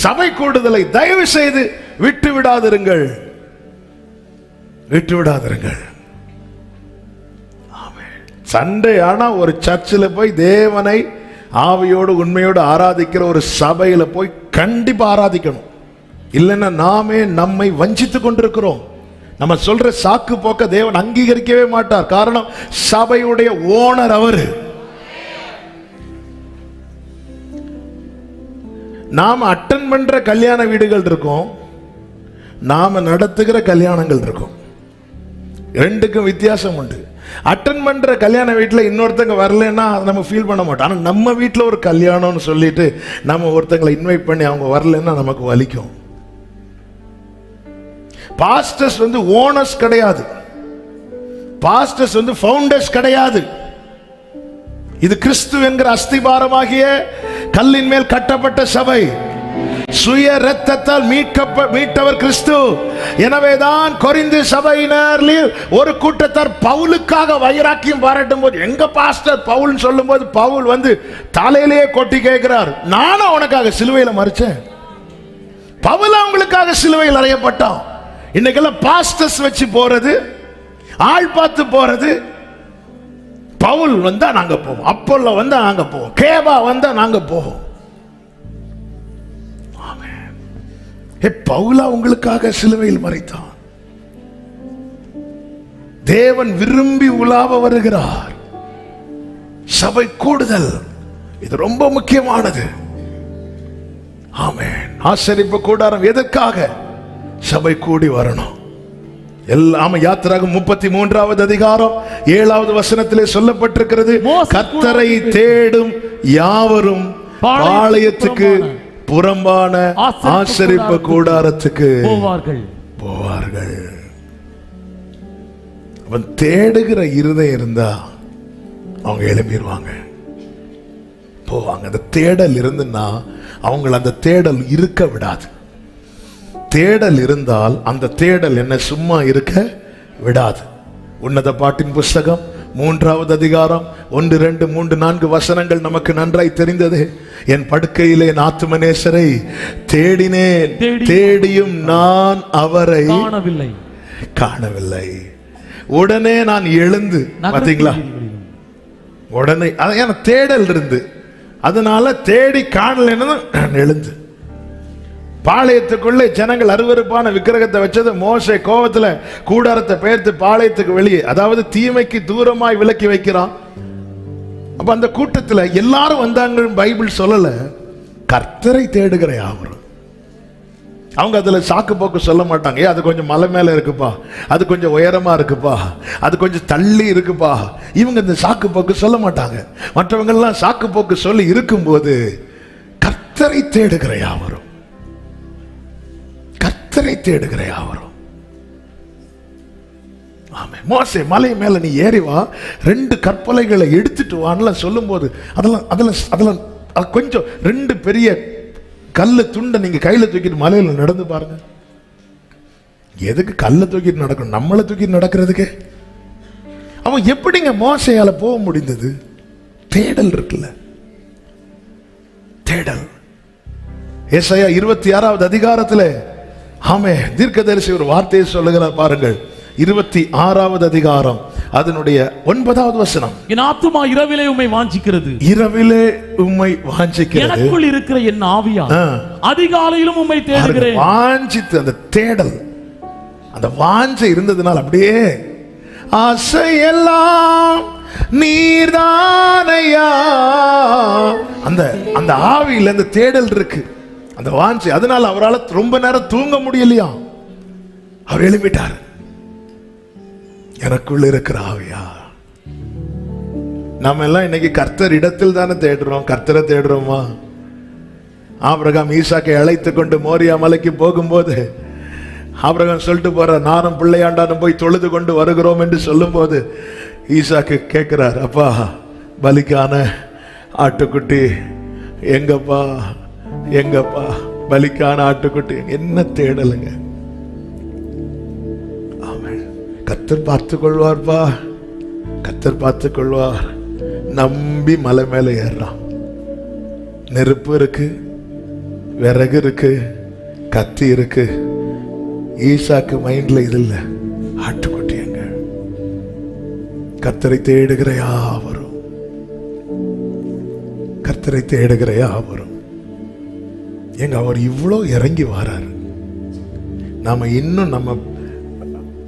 சபை கூடுதலை தயவு செய்து விட்டு விடாதிருங்கள். சண்டே ஆனா ஒரு சர்ச்சில் போய் தேவனை ஆவியோடு உண்மையோடு ஆராதிக்கிற ஒரு சபையில போய் கண்டிப்பா ஆராதிக்கணும். இல்லைன்னா நாமே நம்மை வஞ்சித்துக் கொண்டிருக்கிறோம். நம்ம சொல்ற சாக்கு போக்க தேவன் அங்கீகரிக்கவே மாட்டார். காரணம், சபையுடைய ஓனர் அவரு. நாம அட்டன் பண்ற கல்யாண வீடுகள் இருக்கும், நாம நடத்துகிற கல்யாணங்கள் இருக்கும். ரெண்டுக்கும் வித்தியாசம் உண்டு. அட்டன் பண்ற கல்யாண வீட்டில் இன்னொருத்தங்க வரலன்னா நம்ம ஃபீல் பண்ண மாட்டோம். ஆனால் நம்ம வீட்டில் ஒரு கல்யாணம்னு சொல்லிட்டு நம்ம ஒருத்தங்களை இன்வைட் பண்ணி அவங்க வரலன்னா நமக்கு வலிக்கும். பாஸ்டர்ஸ் வந்து ஓனர்ஸ் கிடையாது, பாஸ்டர்ஸ் வந்து ஃபவுண்டர்ஸ் கிடையாது. இது கிறிஸ்து என்கிற அஸ்திபாரமாகிய கல்லின் மேல் கட்டப்பட்ட சபை. சுய இரத்தத்தால் மீட்டவர் கிறிஸ்து. எனவேதான் கொரிந்து சபையினரில் ஒரு கூட்டத்தார் பவுலுக்காக வைராக்கியம் பாராட்டும் போது, எங்க பாஸ்டர் பவுல் சொல்லும் போது பவுல் வந்து தலையிலேயே கொட்டி கேட்கிறார், நானும் உனக்காக சிலுவையில் மறிச்சேன், பவுல் அவங்களுக்காக சிலுவையில் அறையப்பட்டான். இன்னைக்கெல்லாம் பாஸ்டர்ஸ் வச்சு போறது, ஆள் பார்த்து போறது. பவுல் வந்தா நாங்க போவோம், அப்போல்லோ வந்தா நாங்க போவோம், கேபா வந்தா நாங்க போவோம். பவுலா உங்களுக்காக சிலுவையில் மறைத்தான். தேவன் விரும்பி உலாவ வருகிறார். சபை கூடுதல் இது ரொம்ப முக்கியமானது. ஆமென். ஆசரிப்பு கூடாரம் எதற்காக? சபை கூடி வரணும். எல்லாம் யாத்திராகமம் 33வது அதிகாரம் 7வது வசனத்திலே சொல்லப்பட்டிருக்கிறது, கர்த்தரை தேடும் யாவரும் பாளையத்துக்கு புறம்பான ஆசரிப்பு கூடாரத்துக்கு போவார்கள். அவன் தேடுகிற இருதயம் இருந்தா அவங்க எழும்பிடுவாங்க, போவாங்க. அந்த தேடல் இருந்துன்னா அவங்களை அந்த தேடல் இருக்க விடாது. தேடல் இருந்தால் அந்த தேடல் என்ன சும்மா இருக்க விடாது. உன்னத பாட்டின் புஸ்தகம் 3வது அதிகாரம் 1, 2, 3, 4 வசனங்கள் நமக்கு நன்றாய் தெரிந்தது. என் படுக்கையிலே என் ஆத்துமநேசரை தேடினேன், தேடியும் நான் அவரை காணவில்லை. உடனே நான் எழுந்து, பாத்தீங்களா, உடனே அதான் தேடல் இருந்து, அதனால தேடி காணலன்னு நான் எழுந்து. பாளையத்துக்குள்ளே ஜனங்கள் அருவருப்பான விக்கிரகத்தை வச்சது மோசே கோவத்துல கூடாரத்தை பெயர்த்து பாளையத்துக்கு வெளியே, அதாவது தீமைக்கு தூரமாய் விலக்கி வைக்கிறான். அப்ப அந்த கூட்டத்துல எல்லாரும் வந்தாங்க, பைபிள் சொல்லல, கர்த்தரை தேடுகிற யாவரும். அவங்க அதுல சாக்கு போக்கு சொல்ல மாட்டாங்க, அது கொஞ்சம் மலை மேல இருக்குப்பா, அது கொஞ்சம் உயரமா இருக்குப்பா, அது கொஞ்சம் தள்ளி இருக்குப்பா. இவங்க இந்த சாக்கு போக்கு சொல்ல மாட்டாங்க. மற்றவங்க எல்லாம் சாக்கு போக்கு சொல்லி இருக்கும்போது கர்த்தரை தேடுகிற யாவரும், கர்த்தரை தேடுகிற யாவரும். ஆமென். மோசே மலை மேல நீ ஏறி வா, 2 கற்பலைகளை எடுத்துட்டு வான்னு சொல்லும் போது அதெல்லாம் கொஞ்சம் 2 பெரிய கல்லு துண்டை நீங்க கையில தூக்கிட்டு மலையில நடந்து பாருங்க. எதுக்கு கல்லை தூக்கிட்டு நடக்கணும், நம்மளை தூக்கிட்டு நடக்கிறதுக்கு? அவன் எப்படிங்க மோசையால போக முடிந்தது? தேடல் இருக்குல்ல, தேடல். ஏசாயா 26வது அதிகாரத்தில் ஆமே தீர்க்கதரிசி ஒரு வார்த்தையை சொல்லுகிறார் பாருங்கள். 26வது அதிகாரம் அதனுடைய 9வது வசனம். என் ஆத்துமா இரவிலே உம்மை வாஞ்சிக்கிறது, இரவிலே உம்மை வாஞ்சிக்கிறது, எனக்குள் இருக்கிற என் ஆவியா அதிகாலையிலும் உம்மை தேடுகிறேன். வாஞ்சித்து அந்த தேடல், அந்த வாஞ்சை இருந்ததுனால் அப்படியே ஆசையெல்லாம் நீர்தானையா, அந்த அந்த ஆவியில் அந்த தேடல் இருக்கு, அந்த வாஞ்சை. அதனால அவரால் ரொம்ப நேரம் தூங்க முடியலையா, அவர் எழுப்பிட்டார். எனக்குள்ள இருக்கிற ஆவியா. நம்ம எல்லாம் இன்னைக்கு கர்த்தர் இடத்தில் தானே தேடுறோம், கர்த்தரை தேடுறோமா? ஆபிரகாம் ஈசாக்கை அழைத்து கொண்டு மோரியா மலைக்கு போகும்போது ஆபிரகாம் சொல்லிட்டு போற, நானும் பிள்ளையாண்டானும் போய் தொழுது கொண்டு வருகிறோம் என்று சொல்லும் போது ஈசாக்கு கேட்கிறார், அப்பா பலிக்கான ஆட்டுக்குட்டி எங்கப்பா, எங்கப்பா பலிக்கான ஆட்டுக்குட்டி? என்ன தேடலுங்க. கர்த்தர் பார்த்து கொள்வார்ப்பா, கர்த்தர் பார்த்து கொள்வார். நம்பி மலை மேல ஏறான். நெருப்பு இருக்கு, விறகு இருக்கு, கத்தி இருக்கு. ஈசாக்கு மைண்ட்ல இது இல்ல, ஆட்டுக்குட்டி எங்க? கர்த்தரை தேடுகிற யாவரும், கர்த்தரை தேடுகிற யாவரும் எங்க அவர் இவ்வளோ இறங்கி வராரு. நாம இன்னும் நம்ம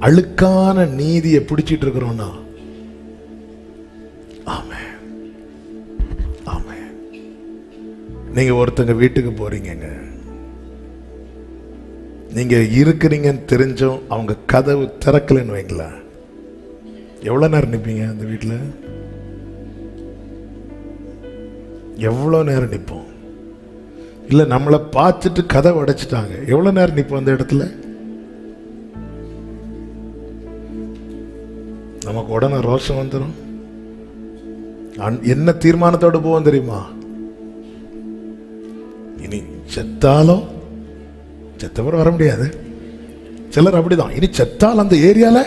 அழுக்கான நீதியை பிடிச்சிட்டு இருக்கிறோம்னா, ஆமென் ஆமென். நீங்க ஒருத்தங்க வீட்டுக்கு போறீங்க, நீங்க இருக்கிறீங்கன்னு தெரிஞ்சும் அவங்க கதவு திறக்கலன்னு வைங்களா, எவ்வளவு நேரம் நிற்பீங்க அந்த வீட்டில்? எவ்வளவு நேரம் நிற்போம்? இல்ல நம்மளை பார்த்துட்டு கதவை அடைச்சிட்டாங்க, எவ்வளவு நேரம் நிற்போம் அந்த இடத்துல? நமக்கு உடனே ரோஷம் வந்துடும். என்ன தீர்மானத்தோடு போவோம் தெரியுமா? இனி செத்தாலும், செத்தவரை வர முடியாது, சிலர் அப்படிதான், இனி செத்தால் அந்த ஏரியால.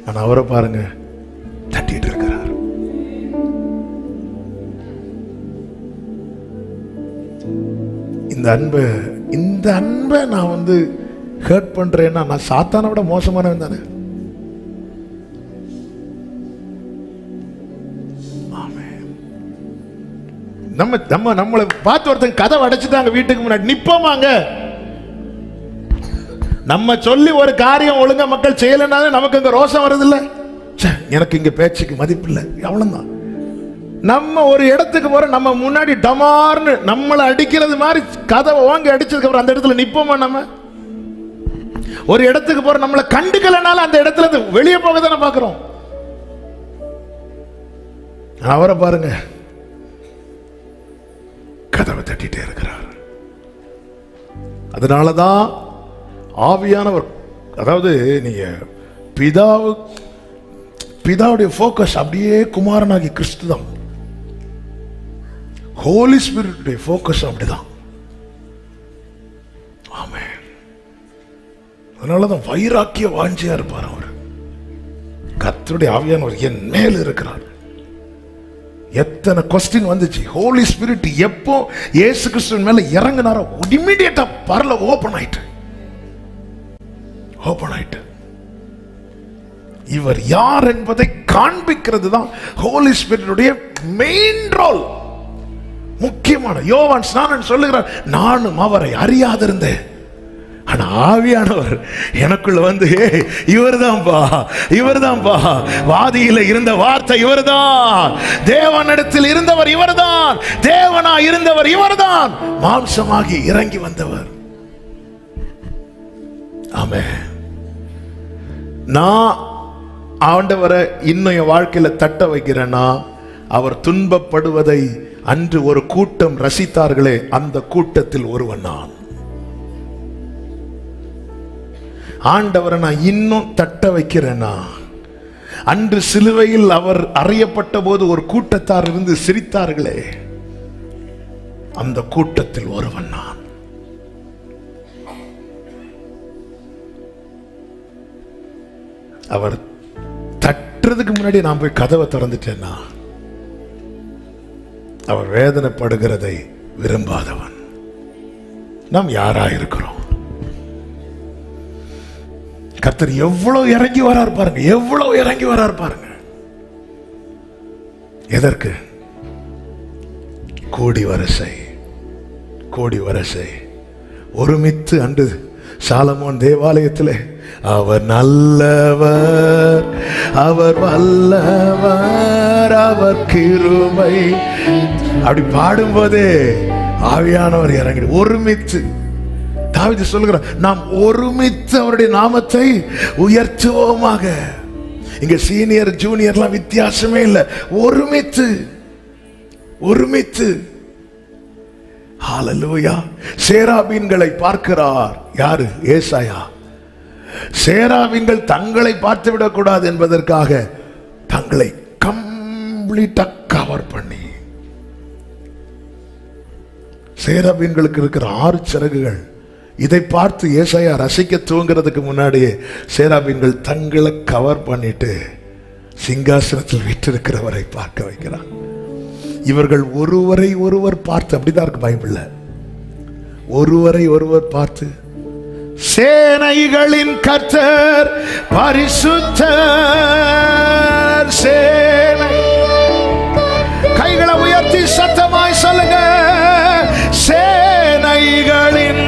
ஆனா அவரை பாருங்க, தட்டிட்டு இருக்கிறார். இந்த அன்பை நான் வந்து ஹர்ட் பண்றேன்னா நான் சாத்தானை விட மோசமானவன் தானே. நம்மளை பார்த்து ஒருத்தன் கதவை அடைச்சிட்டாங்க வீட்டுக்கு முன்னாடி நிப்போமாங்க. நம்ம சொல்லி ஒரு காரியம் ஒழுங்கா மக்கள் செய்யலனாலும் நமக்கு அங்க ரோஷம் வருது இல்ல, எனக்கு இங்க பேச்சுக்கு மதிப்பு இல்லை, அவ்வளவுதான். நம்ம ஒரு இடத்துக்கு போற, நம்ம முன்னாடி டமார்னு நம்மளை அடிக்கிறது மாதிரி கதவை வாங்கி அடிச்சதுக்கு அப்புறம் அந்த இடத்துல நிப்போமா? நம்ம ஒரு இடத்துக்கு போற, நம்மளை கண்டுக்கலனால அந்த இடத்துல இருந்து வெளியே போக தானே பாக்குறோம். அவரை பாருங்க, கதவை தட்டிட்டே இருக்கிறார். அதனாலதான் ஆவியானவர், அதாவது நீங்க பிதாவுடைய போக்கஸ் அப்படியே குமாரனாகி கிறிஸ்து தான். ஹோலி ஸ்பிரிட்டுடைய போக்கஸ் அப்படிதான். ஆமென். அதனாலதான் வைராக்கிய வாஞ்சியா இருப்பார் அவர். கர்த்தருடைய ஆவியானவர் என் மேல் இருக்கிறார். எத்தனை கொஸ்டின் வந்துச்சு. ஹோலி ஸ்பிரிட் எப்போ இயேசு கிறிஸ்துவின் மேல இறங்கினாரோ இமிடியேட்டா பரல ஓபன் ஆயிட்டு. இவர் யார் என்பதை காண்பிக்கிறது தான் ஹோலி ஸ்பிரிட்டுடைய மெயின் ரோல், முக்கியமான. யோவான் ஸ்நானன் சொல்லுகிறார், நானும் அவரை அறியாதிருந்தேன், ஆனா ஆவியானவர் எனக்குள்ள வந்து இவர்தான்பா வாதியில இருந்த வார்த்தை இவர்தான், தேவனிடத்தில் இருந்தவர் இவர்தான், தேவனா இருந்தவர் இவர்தான், மாம்சமாகி இறங்கி வந்தவர். ஆமென். நான் ஆண்டவரை இன்னும் என் வாழ்க்கையில தட்ட வைக்கிறேன்னா, அவர் துன்பப்படுவதை அன்று ஒரு கூட்டம் ரசித்தார்களே, அந்த கூட்டத்தில் ஒருவன் நான். ஆண்டவரை நான் இன்னும் தட்ட வைக்கிறேன்னா, அன்று சிலுவையில் அவர் அறையப்பட்ட போது ஒரு கூட்டத்தார் இருந்து சிரித்தார்களே, அந்த கூட்டத்தில் ஒருவன் நான். அவர் தட்டுறதுக்கு முன்னாடி நான் போய் கதவை திறந்துட்டேன்னா, அவர் வேதனைப்படுகிறதை விரும்பாதவன். நாம் யாரா இருக்கிறோம்? கர்த்தர் எவ்வளவு இறங்கி வரார் பாருங்க, எவ்வளவு இறங்கி வரார் பாருங்க. எதற்கு? கோடி வரிசை ஒருமித்து அன்று சாலமோன் தேவாலயத்தில் அவர் நல்லவர், அவர் வல்லவர், அவர் கிருபை அப்படி பாடும்போதே ஆவியானவர் இறங்கி ஒருமித்து. தாவீது சொல்லுகிறார், நாம் ஒருமித்து அவருடைய நாமத்தை உயர்த்துவோமாக. இங்க சீனியர் ஜூனியர்லாம் வித்தியாசமே இல்லை, ஒருமித்து. ஹல்லேலூயா. சேராபீன்களை பார்க்கிறார். யாரு? ஏசாயா. சேராபீன்கள் தங்களை பார்த்து விடக்கூடாது என்பதற்காக தங்களை கம்ப்ளீட்டா கவர் பண்ணி, சேராபீன்களுக்கு இருக்கிற 6 சிறகுகள், இதை பார்த்து ஏசாயா ரசிக்க துவங்கிறதுக்கு முன்னாடியே சேராபீன்கள் தங்களை கவர் பண்ணிட்டு சிங்காசனத்தில் வீற்றிருக்கிறவரை பார்க்க வைக்கிறார். இவர்கள் ஒருவரை ஒருவர் பார்த்து, அப்படிதான் இருக்கு பைபிள்ல, ஒருவரை ஒருவர் பார்த்து, சேனைகளின் கர்த்தர் பரிசுத்தர், சேனை, கைகளை உயர்த்தி சத்தமாய் சொல்லுங்க, சேனைகளின்,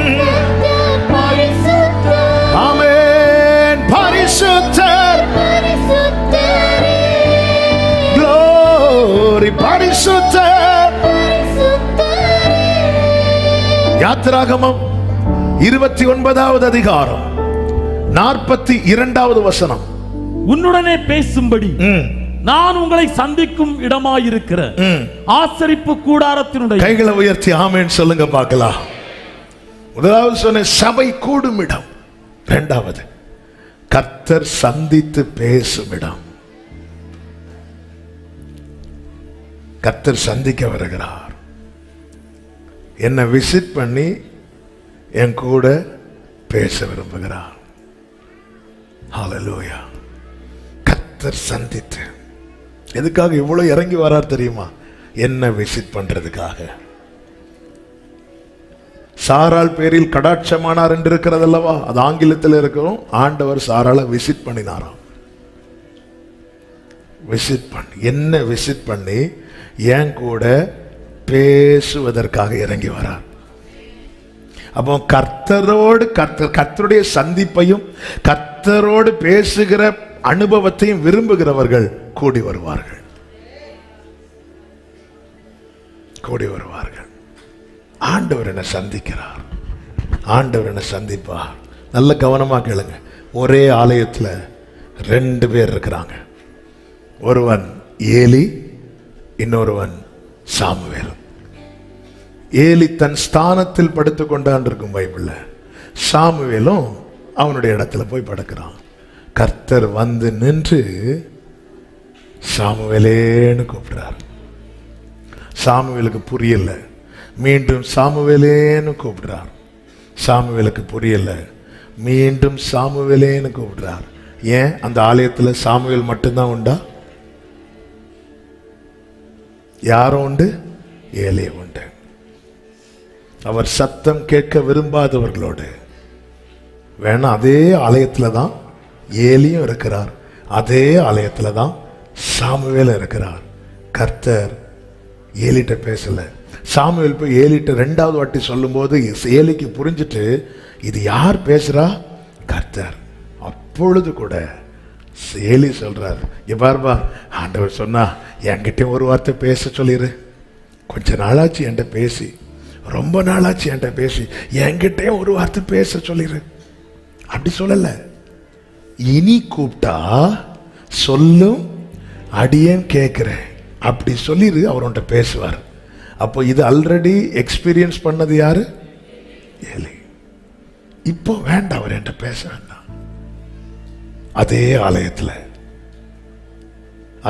ஆமென், பரிசுத்தர், glory, பரிசுத்தர். யாத்திராகமம் 29வது அதிகாரம் 42வது வசனம். உன்னுடனே பேசும்படி நான் உங்களை சந்திக்கும் இடமாயிருக்கிற ஆசரிப்பு கூடாரத்தினுடைய. கைகளை உயர்த்தி ஆமென் சொல்லுங்க பார்க்கலாம். முதலாவது சொன்ன சபை கூடும் இடம். இரண்டாவது கர்த்தர் சந்தித்து பேசும் இடம். கர்த்தர் சந்திக்க வருகிறார். என்னை விசிட் பண்ணி என் கூட பேச விரும்புகிறார். ஹல்லேலூயா. கர்த்தர் சந்தித்து எதுக்காக இவ்வளவு இறங்கி வரார் தெரியுமா? என்ன விசிட் பண்றதுக்காக. சாராள் பேரில் கடாட்சமானார் என்று இருக்கிறது அல்லவா, அது ஆங்கிலத்தில் இருக்கிறோம். ஆண்டவர் சாராளை விசிட் பண்ணினாராம். விசிட் பண்ணி என்ன விசிட் பண்ணி என் கூட பேசுவதற்காக இறங்கி வரார். அப்போ கர்த்தருடைய சந்திப்பையும் கர்த்தரோடு பேசுகிற அனுபவத்தையும் விரும்புகிறவர்கள் கூடி வருவார்கள். கூடி வருவார்கள். ஆண்டவர் என்ன சந்திக்கிறார். ஆண்டவர் என்ன சந்திப்பார். நல்ல கவனமா கேளுங்க. ஒரே ஆலயத்தில் 2 பேர் இருக்கிறாங்க. ஒருவன் ஏலி, இன்னொருவன் சாமுவேல். ஏலி தன் ஸ்தானத்தில் படுத்து கொண்டான் இருக்கும் பைபிள்ல. சாமுவேலும் அவனுடைய இடத்துல போய் படுக்கிறான். கர்த்தர் வந்து நின்று சாமுவேலேன்னு கூப்பிடுறார். சாமுவேலுக்கு புரியல. மீண்டும் சாமுவேலேன்னு கூப்பிடுறார். சாமுவேலுக்கு புரியல. மீண்டும் சாமுவேலேன்னு கூப்பிடுறார். ஏன் அந்த ஆலயத்தில் சாமுவேல் மட்டும்தான் உண்டா? யாரும் உண்டு? ஏலே உண்டு. அவர் சத்தம் கேட்க விரும்பாதவர்களோடு வேணா அதே ஆலயத்தில் தான் ஏலியும் இருக்கிறார். அதே ஆலயத்தில் தான் சாமுவேல் இருக்கிறார். கர்த்தர் ஏலிட்ட பேசல. சாமுவேல் போய் ஏலிட்ட 2வது வாட்டி சொல்லும் போது ஏலிக்கு புரிஞ்சிட்டு இது யார் பேசுறா? கர்த்தர். அப்பொழுது கூட ஏலி சொல்றார், இப்பார்பா ஆண்டவர் சொன்னா என்கிட்ட ஒரு வார்த்தை பேச சொல்லிரு. கொஞ்ச நாளாச்சு என்கிட்ட பேசி, ரொம்ப நாளாச்சு என்கிட்ட பேசி, என்கிட்ட ஒரு வார்த்தை பேச சொல்லிரு. அப்படி சொல்லல. இனி கூப்பிட்டா சொல்லும் அடியேன் கேட்கிறேன் அப்படி சொல்லிரு. அவர் உன்கிட்ட பேசுவார். அப்போ இது ஆல்ரெடி எக்ஸ்பீரியன்ஸ் பண்ணது யாரு? ஏலி. இப்போ வேண்டாம், அவர் என்கிட்ட பேச வேண்டாம். அதே ஆலயத்தில்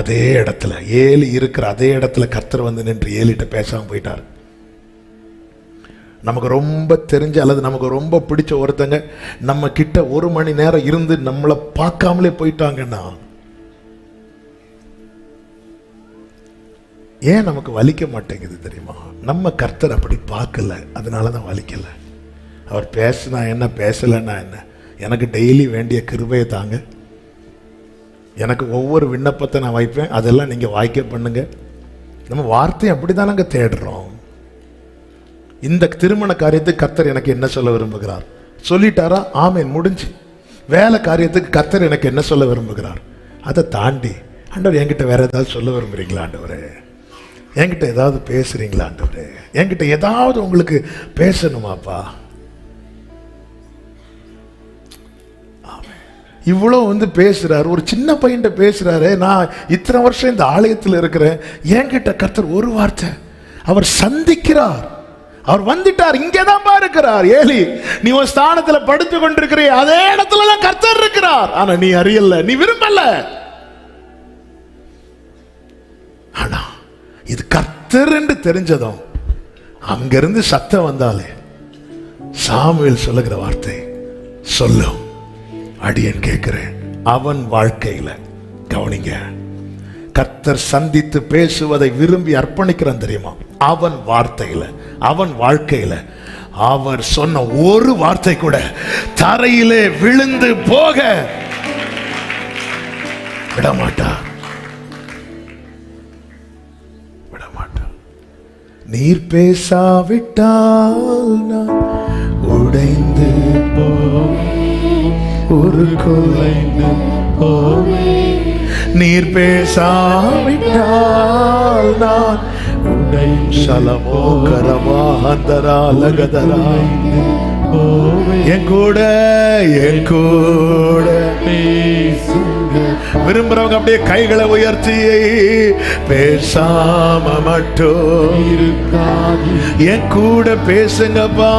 அதே இடத்துல ஏலி இருக்கிற அதே இடத்துல கர்த்தர் வந்து நின்று ஏலிட்ட பேசாம போயிட்டார். நமக்கு ரொம்ப தெரிஞ்ச அல்லது நமக்கு ரொம்ப பிடிச்ச ஒருத்தங்க நம்ம கிட்ட 1 மணி நேரம் இருந்து நம்மளை பார்க்காமலே போயிட்டாங்கன்னா ஏன் நமக்கு வலிக்க மாட்டேங்குது தெரியுமா? நம்ம கர்த்தர் அப்படி பார்க்கல, அதனாலதான் வலிக்கல. அவர் பேசினா என்ன, பேசலைன்னா என்ன? எனக்கு டெய்லி வேண்டிய கிருபையை தாங்க. எனக்கு ஒவ்வொரு விண்ணப்பத்தை நான் வைப்பேன், அதெல்லாம் நீங்க வாய்க்க பண்ணுங்க. நம்ம வார்த்தையை அப்படிதானங்க தேடுறோம். இந்த திருமண காரியத்துக்கு கர்த்தர் எனக்கு என்ன சொல்ல விரும்புகிறார் சொல்லிட்டாரா? ஆமேன், முடிஞ்சு. வேலை காரியத்துக்கு கர்த்தர் எனக்கு என்ன சொல்ல விரும்புகிறார், அதை தாண்டி ஆண்டவர் என்கிட்ட வேற ஏதாவது சொல்ல விரும்புறீங்களா? ஆண்டவரே என்கிட்ட ஏதாவது பேசுறீங்களா? ஆண்டவரே என்கிட்ட ஏதாவது உங்களுக்கு பேசணுமாப்பா? இவ்வளோ வந்து பேசுறாரு. ஒரு சின்ன பையன்கிட்ட பேசுறாரு. நான் இத்தனை வருஷம் இந்த ஆலயத்தில் இருக்கிறேன். என்கிட்ட கர்த்தர் ஒரு வார்த்தை, அவர் சந்திக்கிறார். அவர் வந்துட்டார். இங்கேதான் இருக்கிறார். ஏலி, நீ ஒரு ஸ்தானத்துல படுத்து கொண்டிருக்கிற அதே இடத்துல தான் கர்த்தர் இருக்கிறார். ஆனா நீ அறியல, நீ விரும்பல. ஆனா இது கர்த்தர் என்று தெரிஞ்சதும் அங்கிருந்து சத்தம் வந்தாலே சாமுவேல் சொல்லுகிற வார்த்தை, சொல்லும் அடியேன் கேட்கிறேன். அவன் வாழ்க்கையில கவனிங்க, கர்த்தர் சந்தித்து பேசுவதை விரும்பி அர்ப்பணிக்கிறான் தெரியுமா? அவன் வார்த்தையில, அவன் வாழ்க்கையில அவர் சொன்ன ஒரு வார்த்தை கூட தரையிலே விழுந்து போக விடமாட்டார். விடமாட்டார். நீர் பேசாவிட்டால் நான் உடைந்து ஒரு குலைந்து போவே. நீர் பேசாவிட்டால் நான் உடைந்து சலமோ கரமா அந்தரா லகதரா என் கூட விரும்புறவங்க அப்படியே கைகளை உயர்த்தி பேசாம மட்டும் என் கூட பேசுங்கப்பா,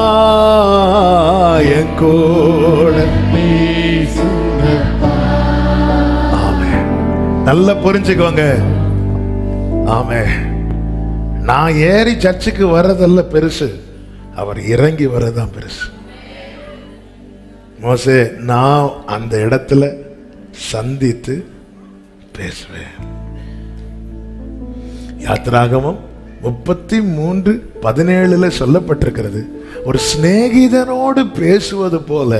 என் கூட ஆமென். நல்லா புரிஞ்சுக்கோங்க. ஆமென். நான் ஏறி சர்ச்சுக்கு வர்றதல்ல பெருசு, அவர் இறங்கி வர்றதுதான் பெருசு. மோசே நான் அந்த இடத்துல சந்தித்து பேசுவேன். யாத்திராகமம் 33:17 சொல்லப்பட்டிருக்கிறது, ஒரு சிநேகிதனோடு பேசுவது போல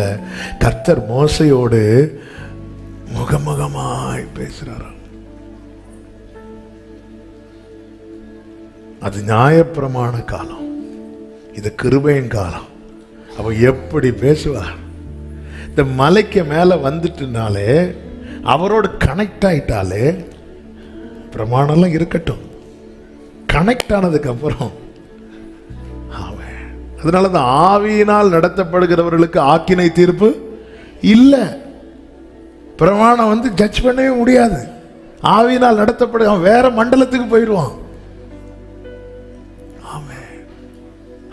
கர்த்தர் மோசையோடு முகமுகமாய் பேசுறாராம். அது நியாயப்பிரமாண காலம், இது கிருபையின் காலம். அவ எப்படி பேசுவார்? இந்த மலைக்கு மேல வந்துட்டுனாலே, அவரோடு கனெக்ட் ஆயிட்டாலே, பிரமாணம்லாம் இருக்கட்டும், கனெக்ட் ஆனதுக்கு அப்புறம் அதனாலதான் ஆவியினால் நடத்தப்படுகிறவர்களுக்கு ஆக்கினை தீர்ப்பு இல்ல. பிரமாணம் ஜட்ஜ் பண்ணவே முடியாது. ஆவியினால் நடத்தப்படு, அவன் வேற மண்டலத்துக்கு போயிடுவான்.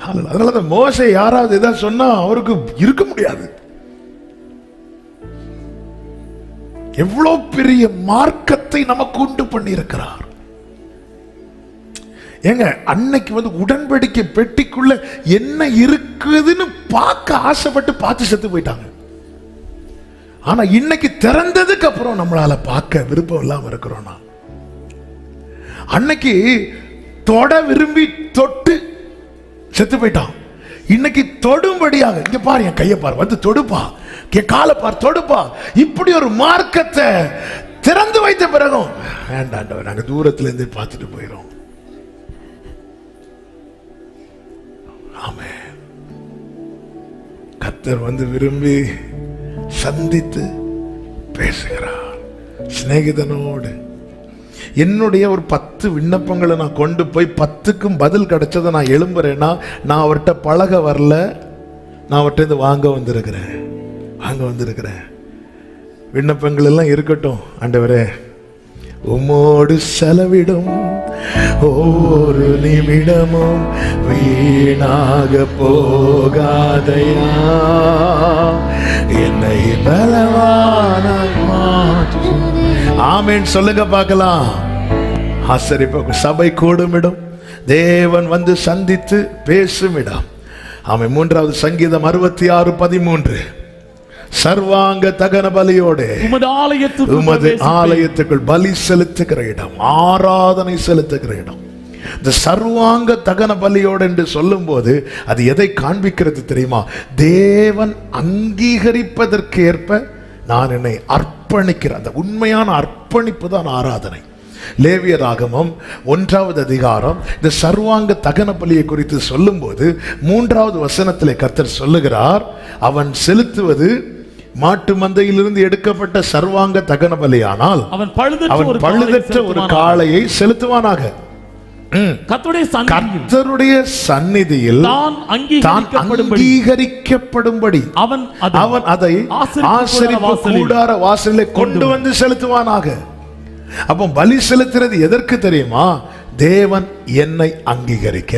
அதனாலதான் மோசே யாராவது ஏதாவது சொன்னா அவருக்கு இருக்க முடியாது. எவ்வளவு பெரிய மார்க்கத்தை நமக்கு உண்டு பண்ணி இருக்கிறார். ஏங்க, அன்னைக்கு உடன்படிக்கை பெட்டிக்குள்ள என்ன இருக்குதுன்னு பார்க்க ஆசைப்பட்டு பார்த்து செத்து போயிட்டாங்க. ஆனா இன்னைக்கு திறந்ததுக்கு அப்புறம் நம்மளால பார்க்க விருப்பம் இல்லாம இருக்கிறோம்னா, அன்னைக்கு தொட விரும்பி தொட்டு செத்து போயிட்டான். இன்னைக்கு தொடும்படியாக, இங்க பாரு, என் கையை பாரு, தொடுப்பா, என் காலை பாரு, தொடுப்பா. இப்படி ஒரு மார்க்கத்தை திறந்து வைத்த பிறகும் வேண்டாண்டவர், நாங்க தூரத்துல இருந்து பார்த்துட்டு போயிடும். ஆமென். கர்த்தர் விரும்பி சந்தித்து பேசுகிறார் சிநேகிதனோடு. என்னுடைய ஒரு 10 விண்ணப்பங்களை நான் கொண்டு போய் 10க்கும் பதில் கிடைச்சதை நான் எழும்புறேன்னா, நான் அவர்கிட்ட பழக வரல, நான் அவர்கிட்ட வாங்க வந்திருக்கிறேன். விண்ணப்பங்கள் எல்லாம் இருக்கட்டும். ஆண்டவரே, உம்மோடு செலவிடும் ஒவ்வொரு நிமிடமும் வீணாக போகாதையா, என்னை பலவான மாற்று. ஆமென் சொல்லுங்க பார்க்கலாம். ஆசரிப்பு சபை கூடுமிடம், தேவன் சந்தித்து பேசுமிடம். ஆமென். 3வது சங்கீதம் 66:13, சர்வாங்க தகன பலியோடு உமது ஆலயத்துக்குள் பலி செலுத்துகிற இடம், ஆராதனை செலுத்துகிற இடம். இந்த சர்வாங்க தகன பலியோடு என்று சொல்லும் போது அது எதை காண்பிக்கிறது தெரியுமா? தேவன் அங்கீகரிப்பதற்கு ஏற்ப நான் என்னை அர்ப்பணிக்கிற அந்த உண்மையான அர்ப்பணிப்பு தான் ஆராதனை. லேவியராகமம் 1வது அதிகாரம் இந்த சர்வாங்க தகன பலியை குறித்து சொல்லும் போது 3வது வசனத்திலே கர்த்தர் சொல்லுகிறார், அவன் செலுத்துவது மாட்டு மந்தையிலிருந்து எடுக்கப்பட்ட சர்வாங்க தகன பலியானால் அவன் பழுதற்ற ஒரு காளையை செலுத்துவானாக. கர்த்தருடைய சந்நிதியில் தான் அங்கீகரிக்கப்படும்படி அவன் அதை ஆசரிப்பு கூடார வாசலிலே கொண்டு செலுத்துவானாக. அப்போ பலி செலுத்துறது எதற்கு தெரியுமா? தேவன் என்னை அங்கீகரிக்க.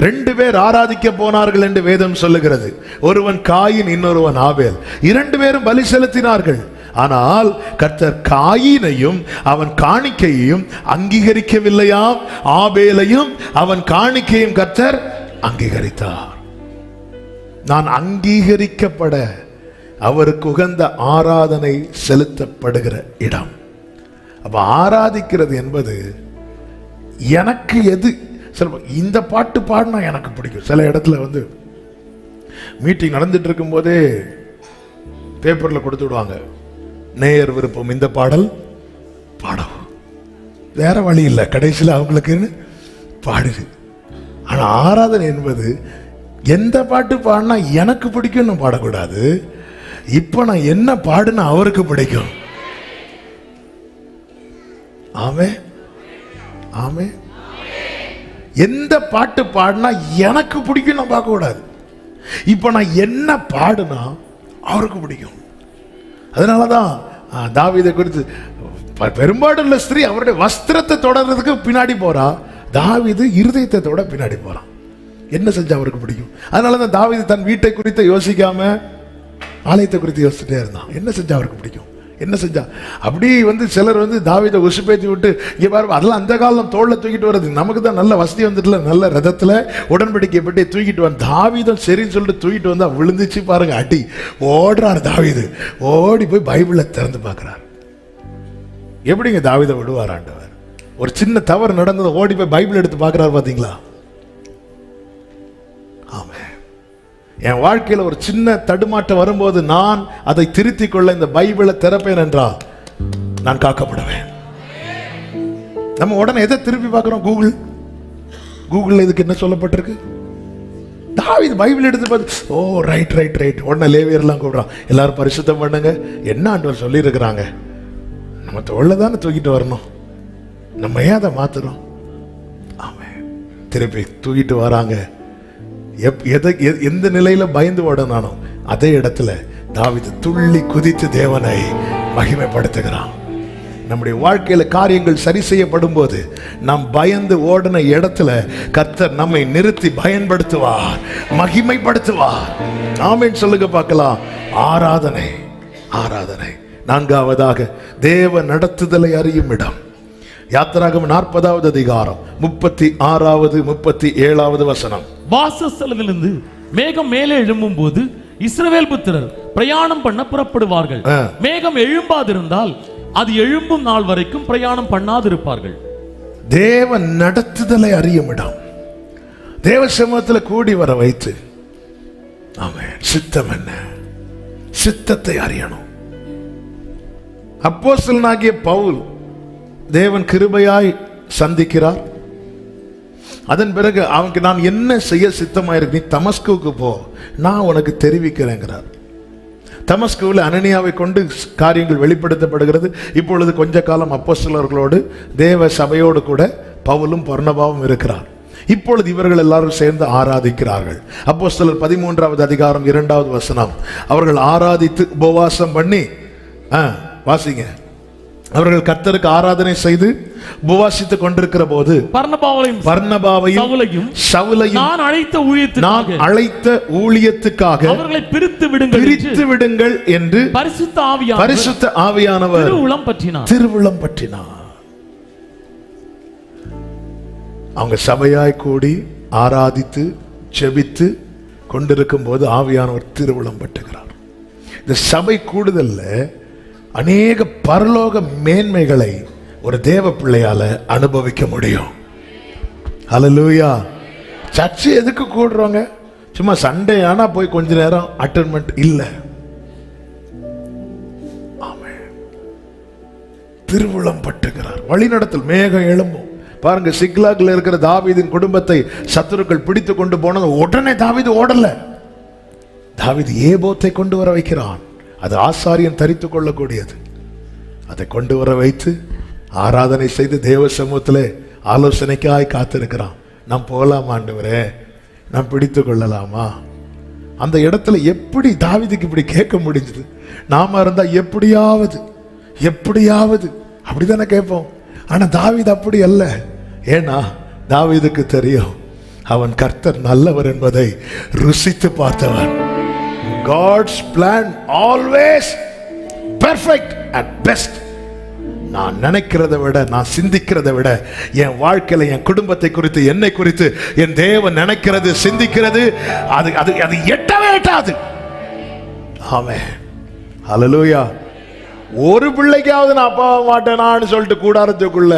2 பேர் ஆராதிக்க போனார்கள் என்று வேதம் சொல்லுகிறது. ஒருவன் காயின், இன்னொருவன் ஆபேல். 2 பேரும் பலி செலுத்தினார்கள். ஆனால் கர்த்தர் காயினையும் அவன் காணிக்கையையும் அங்கீகரிக்கவில்லையாம், ஆபேலையும் அவன் காணிக்கையும் கர்த்தர் அங்கீகரித்தார். நான் அங்கீகரிக்கப்பட அவருக்கு உகந்த ஆராதனை செலுத்தப்படுகிற இடம். அப்ப ஆராதிக்கிறது என்பது எனக்கு எது, இந்த பாட்டு பாடினா எனக்கு பிடிக்கும். சில இடத்துல மீட்டிங் நடந்துட்டு இருக்கும் போதே பேப்பர்ல கொடுத்து விடுவாங்க, நேயர் விருப்பம் இந்த பாடல் பாடவும். வேற வழி இல்லை, கடைசியில் அவங்களுக்கு பாடுது. ஆனா ஆராதனை என்பது எந்த பாட்டு பாடினா எனக்கு பிடிக்கும்னு பாடக்கூடாது. இப்ப நான் என்ன பாடுனா அவருக்கு பிடிக்கும். ஆமே ஆமே. எந்த பாட்டு பாடினா எனக்கு பிடிக்கும் நான் பார்க்க கூடாது. இப்போ நான் என்ன பாடுனா அவருக்கு பிடிக்கும். அதனாலதான் தாவீதை குறித்து பெரும்பாடுள்ள ஸ்திரீ அவருடைய வஸ்திரத்தை தொடர்றதுக்கு பின்னாடி போறா, தாவீது இருதயத்தை தொட பின்னாடி போறான். என்ன செஞ்சா அவருக்கு பிடிக்கும். அதனாலதான் தாவீது தன் வீட்டை குறித்து யோசிக்காம ஆலயத்தை குறித்து யோசிச்சுட்டே இருந்தான். என்ன செஞ்சா அவருக்கு பிடிக்கும், என்ன செஞ்சா. அப்படி சிலர் தாவீதை உசுப்பேத்தி விட்டு இங்க பாரு, அதெல்லாம் அந்த காலம் தோல்ல தூக்கிட்டு வர்றது. நமக்கு தான் நல்ல வசதி வந்துட்டுல, நல்ல ரதத்துல உடன்படிக்கை பெட்டி தூக்கிட்டு வந்து தாவீதம் சரின்னு சொல்லிட்டு தூக்கிட்டு வந்தா விழுந்துச்சு பாருங்க அடி. ஓடுறாரு தாவீது, ஓடி போய் பைபிளை திறந்து பார்க்கிறார். எப்படிங்க தாவீதை விடுவார் ஆண்டவர்? ஒரு சின்ன தவறு நடந்ததை ஓடி போய் பைபிள் எடுத்து பார்க்கிறார். பாத்தீங்களா? ஆமே. என் வாழ்க்கையில ஒரு சின்ன தடுமாற்றம் வரும்போது நான் அதை திருத்திக் கொள்ள இந்த பைபிளை திறப்பேன் என்றால் நான் காக்கப்படுவேன். நம்ம உடனே எதை திருப்பி பார்க்கிறோம்? கூகுள் இதுக்கு என்ன சொல்லப்பட்டிருக்கு? தாவீது பைபிள் எடுத்து பார்த்து, ஓ ரைட் ரைட் ரைட். உடனே லேவியர்லாம் கூப்பிடுறான், எல்லாரும் பரிசுத்தம் பண்ணுங்க. என்ன ஆண்டவர் சொல்லி இருக்கிறாங்க? நம்ம தோல்ல தானே தூக்கிட்டு வரணும், நம்ம ஏன் அதை மாத்துறோம்? ஆமே. திருப்பி தூக்கிட்டு வராங்க. எந்த நிலையில பயந்து ஓடனானோ அதே இடத்துல தாவீது துள்ளி குதித்து தேவனை மகிமைப்படுத்துகிறான். நம்முடைய வாழ்க்கையில காரியங்கள் சரி செய்யப்படும் போது நாம் பயந்து ஓடின இடத்துல கர்த்தர் நம்மை நிறுத்தி பயன்படுத்துவார், மகிமைப்படுத்துவார். ஆமென் சொல்லுங்க பார்க்கலாம். ஆராதனை, ஆராதனை. நான்காவதாக தேவ நடத்துதலை அறியும் இடம். யாத்திராகமம் 40வது அதிகாரம் 36வது 37வது வசனம். வாசஸ்தலத்திலிருந்து மேகம் மேலே எழும்பும் போது இஸ்ரவேல் புத்திரர் பிரயாணம் பண்ண புறப்படுவார்கள். மேகம் எழும்பாதிருந்தால் அது எழும்பும் நாள் வரைக்கும் பிரயாணம் பண்ணாதிருப்பார்கள். தேவ நடத்துதலை அறியும் இடம். தேவ சமூகத்தில் கூடி வர வைத்து, ஆமென், சித்தம் என்ன, சித்தத்தை அறியணும். அப்போஸ்தலனாகிய பவுல் தேவன் கிருபையாய் சந்திக்கிறார். அதன் பிறகு அவனுக்கு நான் என்ன செய்ய சித்தமாயிருக்கு, நீ தமஸ்குவுக்கு போ, நான் உனக்கு தெரிவிக்கிறேங்கிறார். தமஸ்குவில் அனனியாவை கொண்டு காரியங்கள் வெளிப்படுத்தப்படுகிறது. இப்பொழுது கொஞ்ச காலம் அப்போஸ்தலர்களோடு தேவ சபையோடு கூட பவுலும் பர்னபாவும் இருக்கிறார். இப்பொழுது இவர்கள் எல்லாரும் சேர்ந்து ஆராதிக்கிறார்கள். அப்போஸ்தலர் 13வது அதிகாரம் 2வது வசனம். அவர்கள் ஆராதித்து உபவாசம் பண்ணி, வாசிங்க, அவர்கள் கர்த்தருக்கு ஆராதனை செய்து உபவாசித்துக் கொண்டிருக்கிற போது பர்னபாவையும் சவுலையும் நான் அழைத்த ஊழியத்துக்காக அவர்களை பிரித்து விடுங்கள் என்று பரிசுத்த ஆவியானவர் திருவுளம் பற்றினார். அவங்க சபையாய் கூடி ஆராதித்து ஜெபித்து கொண்டிருக்கும் போது ஆவியானவர் திருவுளம் பற்றுகிறார். இந்த சபை கூடுதல்ல அநேக பரலோக மேன்மைகளை ஒரு தேவ பிள்ளையால அனுபவிக்க முடியும். ஹல்லேலூயா. சர்ச்சு எதுக்கு கூடுறோங்க? சும்மா சண்டே ஆனா போய் கொஞ்ச நேரம் அட்டென்மெண்ட் இல்ல. ஆமென். திருவுளம் பட்டுகிறார். வழிநடத்தல் மேகம் எழும்பும். பாருங்க, சிக்லாக்ல இருக்கிற தாவீதின் குடும்பத்தை சத்துருக்கள் பிடித்து கொண்டு போனது உடனே தாவீது ஓடல. தாவீது ஏபோத்தை கொண்டு வர வைக்கிறான். அது ஆசாரியன் தரித்து கொள்ளக்கூடியது. அதை கொண்டு வர வைத்து ஆராதனை செய்து தேவ சமூகத்திலே ஆலோசனைக்காய் காத்திருக்கிறான். நாம் போகலாமா ஆண்டவரே, நாம் பிடித்து கொள்ளலாமா? அந்த இடத்துல எப்படி தாவீதுக்கு இப்படி கேட்க முடிஞ்சது? நாம இருந்தா எப்படியாவது அப்படித்தானே கேட்போம். ஆனா தாவீது அப்படி அல்ல. ஏன்னா தாவீதுக்கு தெரியும், அவன் கர்த்தர் நல்லவர் என்பதை ருசித்து பார்த்தவன். God's plan always perfect and best. நான் நினைக்கிறதை விட, நான் சிந்திக்கிறதை விட, என் வாழ்க்கையில என் குடும்பத்தை குறித்து, என்னை குறித்து என் தேவன் நினைக்கிறது, சிந்திக்கிறது, அது எட்டவே எட்டாது. ஆமென். ஹல்லேலூயா. ஒரு பிள்ளைக்காவது நான் அப்பா மாட்டேனான்னு சொல்லிட்டு கூடாரத்துக்குள்ள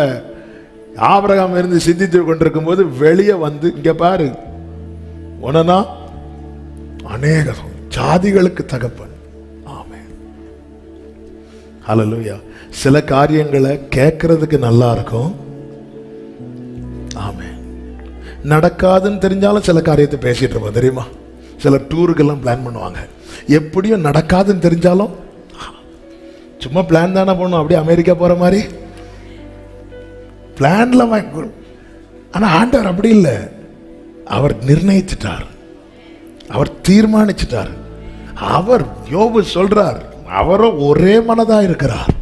ஆபிரகாம் இருந்து சிந்தித்து கொண்டிருக்கும் போது வெளியே வந்து, இங்க பாரு, உனனா அநேக ஜாதிகளுக்கு தகப்பன். ஆமென். ஹல்லேலூயா. சில காரியங்களை கேட்கறதுக்கு நல்லா இருக்கும். ஆமென். நடக்காதுன்னு தெரிஞ்சாலும் சில காரியத்தை பேசிட்டு இருப்போம் தெரியுமா? சில டூருக்கெல்லாம் பிளான் பண்ணுவாங்க. எப்படியும் நடக்காதுன்னு தெரிஞ்சாலும் சும்மா பிளான் தானே போகணும், அப்படியே அமெரிக்கா போற மாதிரி பிளான்ல. ஆனா ஆண்டவர் அப்படி இல்லை, அவர் நிர்ணயித்துட்டார். அவர் தீர்மானிச்சிட்டார். அவர் யோபு சொல்றார், அவரும் ஒரே மனதா இருக்கிறார்.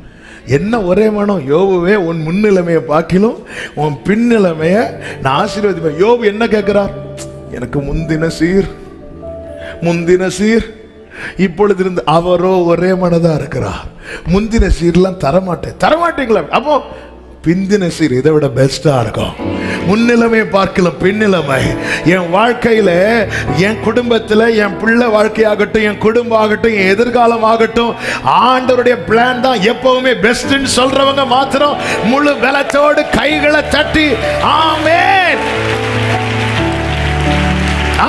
என்ன ஒரே மனம்? யோபுவே, உன் முன்னிலைமையை பார்க்கிலும் உன் பின்னிலைமைய நான் ஆசீர்வதிப்பேன். யோபு என்ன கேட்கிறார்? எனக்கு முந்தின சீர் இப்பொழுது இருந்து. அவரோ ஒரே மனதா இருக்கிறார். முந்தின சீர்லாம் தரமாட்டீங்களா? அப்போ பிந்தின சீர் இதை விட பெஸ்டா இருக்கும். முன்னிலைமை பார்க்கலாம் பின்னிலைமை. என் வாழ்க்கையில, என் குடும்பத்தில், என் பிள்ளை வாழ்க்கையாகட்டும், என் குடும்பம் ஆகட்டும், என் எதிர்காலம் ஆகட்டும், ஆண்டவருடைய பிளான் தான் எப்பவுமே பெஸ்ட்னு சொல்றவங்க மாத்திரம் முழு பலத்தோடு கைகளை தட்டி ஆமென்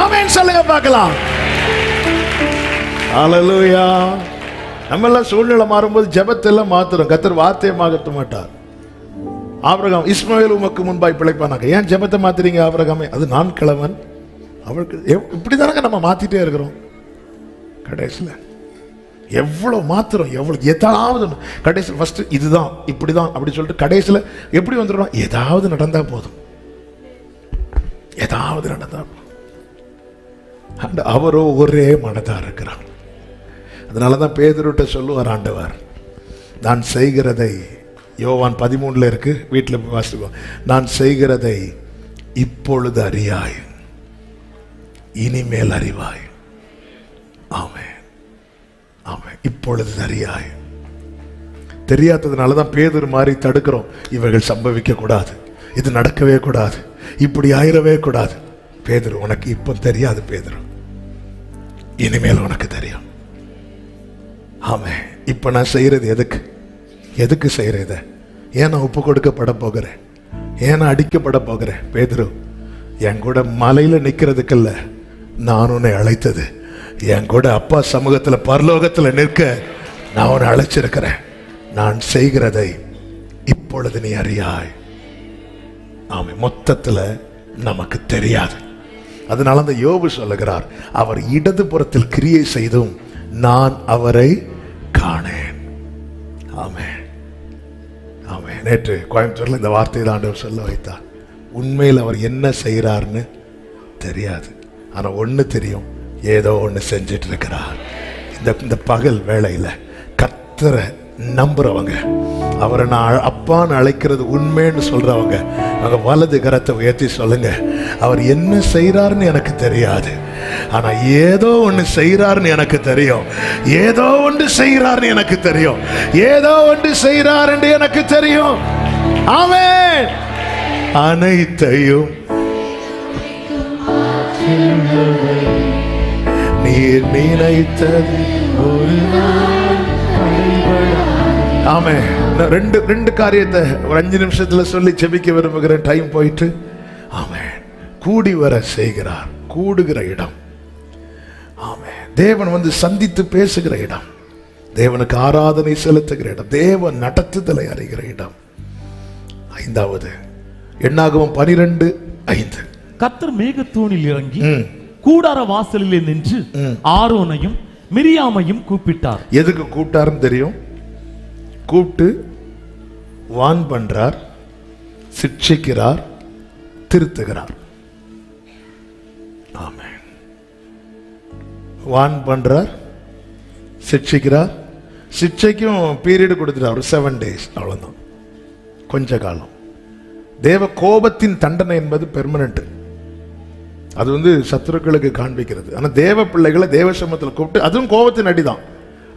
ஆமென் சொல்லுங்க பார்க்கலாம். ஹல்லேலூயா. நம்ம எல்லாம் சூழ்நிலை மாறும்போது ஜெபத்தெல்லாம் மாத்துறோம். கர்த்தர் வார்த்தையை மாற்ற மாட்டார். ஆபிரகாம், இஸ்மாவேல் உமக்கு முன்பாய் பிழைப்பானாங்க. ஏன் ஜெபத்தை மாத்துறீங்க ஆபிரகாமே? அது நான் கிழவன். அவருக்கு இப்படிதானங்க நம்ம மாத்திட்டே இருக்கிறோம். கடைசியில் எவ்வளவு மாத்திரம், எவ்வளவு ஏதாவது கடைசியில் ஃபர்ஸ்ட் இதுதான் இப்படிதான் அப்படி சொல்லிட்டு கடைசியில் எப்படி வந்துடும்? ஏதாவது நடந்தா போதும், ஏதாவது நடந்தா போதும். அவரோ ஒரே மனதா இருக்கிறார். அதனாலதான் பேதுருட்ட சொல்லுவார் ஆண்டவர், நான் செய்கிறதை, யோவான் 13 இருக்கு, வீட்டில் போய் வாசிப்போம். நான் செய்கிறதை இப்பொழுது அறியாய், இனிமேல் அறிவாய். ஆமென் ஆமென். இப்பொழுது அறியாய். தெரியாததுனாலதான் பேதுரு மாதிரி தடுக்கிறோம். இவைகள் சம்பவிக்க கூடாது, இது நடக்கவே கூடாது, இப்படி ஆயிரவே கூடாது. பேதுரு, உனக்கு இப்ப தெரியாது பேதுரு, இனிமேல் உனக்கு தெரியும். ஆமென். இப்ப நான் செய்யறது எதுக்கு செய்யறத? ஏன் நான் ஒப்பு கொடுக்கப்பட போகிறேன்? ஏன் நான் அடிக்கப்பட போகிறேன்? பேதுரு, என் கூட மலையில நிக்கிறதுக்கல்ல நான் உன்னை அழைத்தது, என் கூட அப்பா சமூகத்துல பரலோகத்துல நிற்க நான் உன்னை அழைச்சிருக்கிறேன். நான் செய்கிறதை இப்பொழுது நீ அறியாய். ஆமென். மொத்தத்துல நமக்கு தெரியாது. அதனால அந்த யோபு சொல்லுகிறார், அவர் இடது புறத்தில் கிரியை செய்தும் நான் அவரை காணேன். ஆமென் ஆமென். நேற்று கோயம்புத்தூர்ல இந்த வார்த்தையை தான் ஆண்டவர் சொல்ல வைத்தார். உண்மையில் அவர் என்ன செய்கிறார்னு தெரியாது, ஆனா ஒண்ணு தெரியும், ஏதோ ஒண்ணு செஞ்சிட்டு இருக்கிறார். இந்த பகல் வேளையில கர்த்தரை நம்புறவங்க, அவரை நான் அப்பான்னு அழைக்கிறது உண்மைன்னு சொல்றவங்க, அவங்க வலது கரத்தை உயர்த்தி சொல்லுங்க, அவர் என்ன செய்யறாருன்னு எனக்கு தெரியாது, ஆனா ஏதோ ஒண்ணு செய்யறாருன்னு எனக்கு தெரியும், ஏதோ ஒன்று செய்யறாருன்னு எனக்கு தெரியும், ஏதோ ஒன்று செய்யறாருன்னு எனக்கு தெரியும். ஆமென். அனைத்தையும் நீர் நினைத்தது ஒரு நாள் கைவிடாது. ஆமென். ரெண்டு காரியத்தை ஒரு 5 நிமிஷத்துல சொல்லி ஜெபிக்க விரும்புகிறேன். டைம் போயிட்டு. ஆமென். கூடி வர செய்கிறார். கூடுகிற இடம். ஆமென். தேவன் வந்து சந்தித்து பேசுகிற இடம், தேவனுக்கு ஆராதனை செலுத்துகிற இடம், தேவன் நடத்துதலை அறிகிற இடம். 5வது என்னாகமம் 12:5. கர்த்தர் மேகத்தூணில் இறங்கி கூடார வாசலிலே நின்று ஆரோனையும் மிரியாமையும் கூப்பிட்டார். எதுக்கு கூப்பிட்டாருன்னு தெரியும்? கூப்பிட்டு வான் பண்றார், சிட்சிக்கிறார், திருத்துகிறார். ஆமென். வான் பண்றார், சிட்சிக்கிறார். சிட்சைக்கும் பீரியட் கொடுத்துட்டார், ஒரு 7 days, அவ்வளவுதான், கொஞ்ச காலம். தேவ கோபத்தின் தண்டனை என்பது பெர்மனன்ட், அது வந்து சத்துருக்களுக்கு காண்பிக்கிறது. ஆனா தேவ பிள்ளைகளை தேவ சமூகத்தில் கூப்பிட்டு, அதுவும் கோபத்தின் அடிதான்,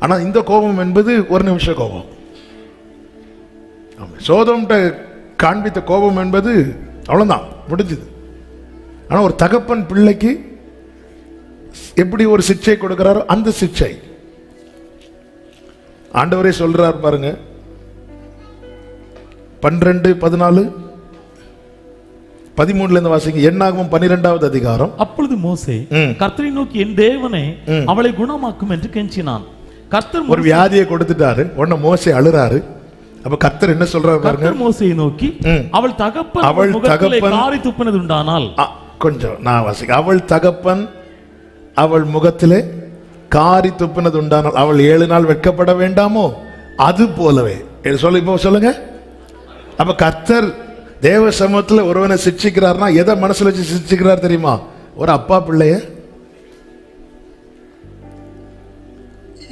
ஆனா இந்த கோபம் என்பது ஒரு நிமிஷ கோபம். சோதோம்ட்ட காண்பித்த கோபம் என்பது அவ்வளவுதான், முடிஞ்சது. ஆனா ஒரு தகப்பன் பிள்ளைக்கு எப்படி ஒரு சிக்ஷை கொடுக்கிறாரோ அந்த சிக்ஷை ஆண்டவரே சொல்றார் பாருங்க. 12:14 13 இருந்து வாசிங்க. என்னாகும் 12வது அதிகாரம். அப்பொழுது மோசே கர்த்தரை நோக்கி, என் தேவனே அவளை குணமாக்கும் என்று கெஞ்சினான். கர்த்தர் ஒரு வியாதியை கொடுத்துட்டாரு. உடனே மோசே அழுறாரு. அப்ப கர்த்தர் என்ன சொல்றாரு பாருங்க. கர்த்தர் மோசேயை நோக்கி, அவள் தகப்பன் காரி துப்பினது உண்டானால், கொஞ்சம் நான் வாசிக்க. அவள் தகப்பன் அவள் முகத்திலே காரி துப்பினது உண்டானால் அவள் 7 நாள் வெட்கப்பட வேண்டாமோ? அது போலவே சொல்லுங்க. அப்ப கர்த்தர் தேவ சமூகத்தில் ஒருவனை சிக்ஷிக்கிறார்னா எதை மனசுல வச்சு சிக்ஷிக்கிறார் தெரியுமா? ஒரு அப்பா பிள்ளைய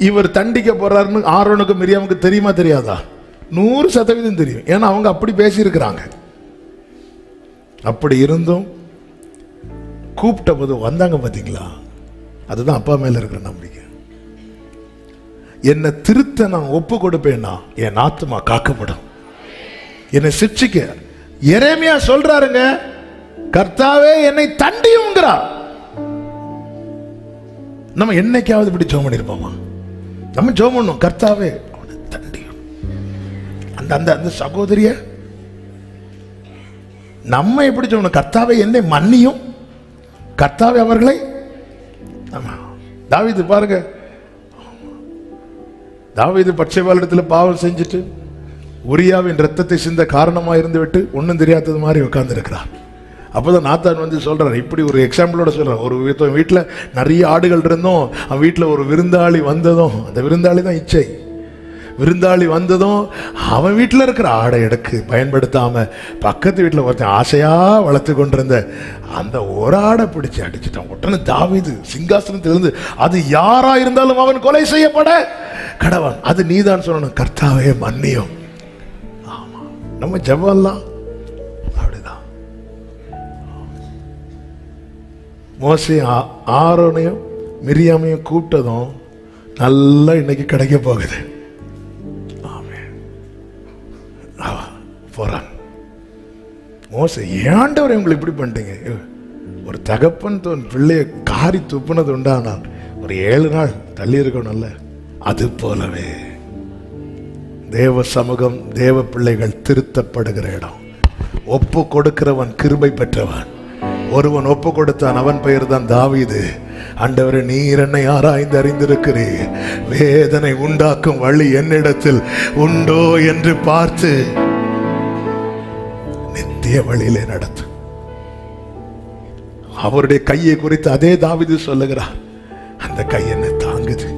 இவர் தண்டிக்க போறாருன்னு ஆரோனுக்கு மிரியாமுக்கு தெரியுமா தெரியாதா? 100% தெரியும். ஏன்னா அவங்க அப்படி பேசியிருக்கிறாங்க. அப்படி இருந்தும் கூப்பிட்ட போது வந்தாங்க பாத்தீங்களா? அதுதான் அப்பா மேல இருக்கிற நம்பிக்கை. என்னை திருத்த நான் ஒப்பு கொடுப்பேன்னா என் ஆத்துமா காக்கப்படும். என்னை சிட்சிக்க எரேமியா சொல்றாருங்க, கர்த்தாவே என்னை தண்டியுங்கிறார். நம்ம என்னைக்காவது இப்படி ஜெபம் பண்ணிருப்போமா? நம்ம ஜெபம் பண்ணோம், கர்த்தாவே அவனை தண்டியும். அந்த அந்த அந்த சகோதரிய நம்ம எப்படி சொல்லணும்? கர்த்தாவே என்னை மன்னியும், கர்த்தாவே அவர்களை. தாவீது பாருங்க, தாவீது பட்சேபாலிடத்தில் பாவம் செஞ்சுட்டு உரியாவின் ரத்தத்தை சிந்த காரணமா இருந்து விட்டு ஒன்னும் தெரியாதது மாதிரி உட்கார்ந்து இருக்கிறார். அப்போதான் நாத்தான் வந்து சொல்றார், இப்படி ஒரு எக்ஸாம்பிளோட சொல்றார். ஒரு வீட்டுல நிறைய ஆடுகள் இருந்தோம், அவன் வீட்டுல ஒரு விருந்தாளி வந்ததும், அந்த விருந்தாளி தான் இச்சை. விருந்தாளி வந்ததும் அவன் வீட்டில் இருக்கிற ஆடை எடுக்கு பயன்படுத்தாம பக்கத்து வீட்டில் ஒருத்தன் ஆசையா வளர்த்து கொண்டிருந்த அந்த ஒரு ஆடை பிடிச்சு அடிச்சுட்டான். உடனே தாவீது சிங்காசனத்திலிருந்து, அது யாரா இருந்தாலும் அவன் கொலை செய்யப்பட கடவன், அது நீதான் சொல்லணும், கர்த்தாவே மன்னியும். ஆமா, நம்ம ஜெபம்லாம் அப்படிதான். மோசே ஆரோனையும் மிரியாமையும் கூப்பிட்டதும் நல்லா இன்னைக்கு கிடைக்க போகுது. போறான் மோசே, ஏண்டவரை உங்களை இப்படி பண்ணிட்டீங்க? ஒரு தகப்பன் பிள்ளைய காரி துப்புனது உண்டானால் ஒரு 7 நாள் தள்ளி இருக்கணும்ல. அது போலவே தேவ சமூகம், தேவ பிள்ளைகள் திருத்தப்படுகிற இடம். ஒப்பு கொடுக்கிறவன் கிருபை பெற்றவன். ஒருவன் ஒப்பு கொடுத்தான், அவன் பெயர் தான் தாவீது. ஆண்டவரே, நீர் என்னை ஆராய்ந்து அறிந்திருக்கிறீர், வேதனை உண்டாக்கும் வழி என்னிடத்தில் உண்டோ என்று பார்த்து நித்திய வழியிலே நடத்து. அவருடைய கையை குறித்து அதே தாவீது சொல்லுகிறார், அந்த கை என்ன தாங்குது,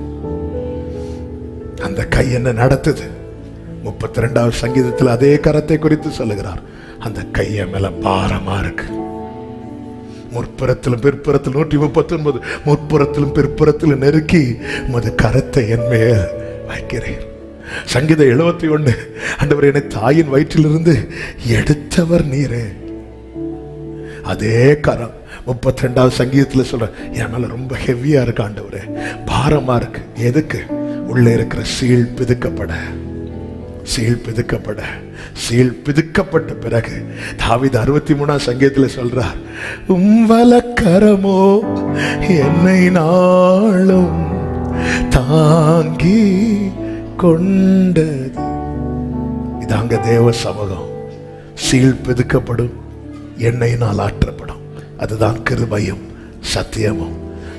அந்த கை என்ன நடத்துது. 32வது சங்கீதத்தில் அதே கரத்தை குறித்து சொல்லுகிறார், அந்த கையை மேல பாரமா இருக்கு. முற்புறத்திலும் பிற்புறத்தில் 139 முற்புறத்திலும் பிற்புறத்திலும் நெருக்கி உமது கரத்தை என் மேல் வைக்கிறேன். சங்கீதம் 71, ஆண்டவர் என்னை தாயின் வயிற்றிலிருந்து எடுத்தவர் நீரே. அதே கரம் 32வது சங்கீதத்தில் சொல்ற, என் மேல ரொம்ப ஹெவியா இருக்கு ஆண்டவரே, பாரமா இருக்கு. எதுக்கு? உள்ளே இருக்கிற சீழ் பிதுக்கப்பட. சீழ் பிதுக்கப்பட. சீழ் பிதுக்கப்பட்ட பிறகு தாவீது 63வது சங்கீதத்தில் சொல்றார், உம்வலக்கரமோ என்னை நாளும் தாங்கி கொண்டது. இதாங்க தேவ சமூகம். சீழ் பிதுக்கப்படும், எண்ணெயினால் ஆற்றப்படும். அதுதான் கிருபையும் சத்தியமும்.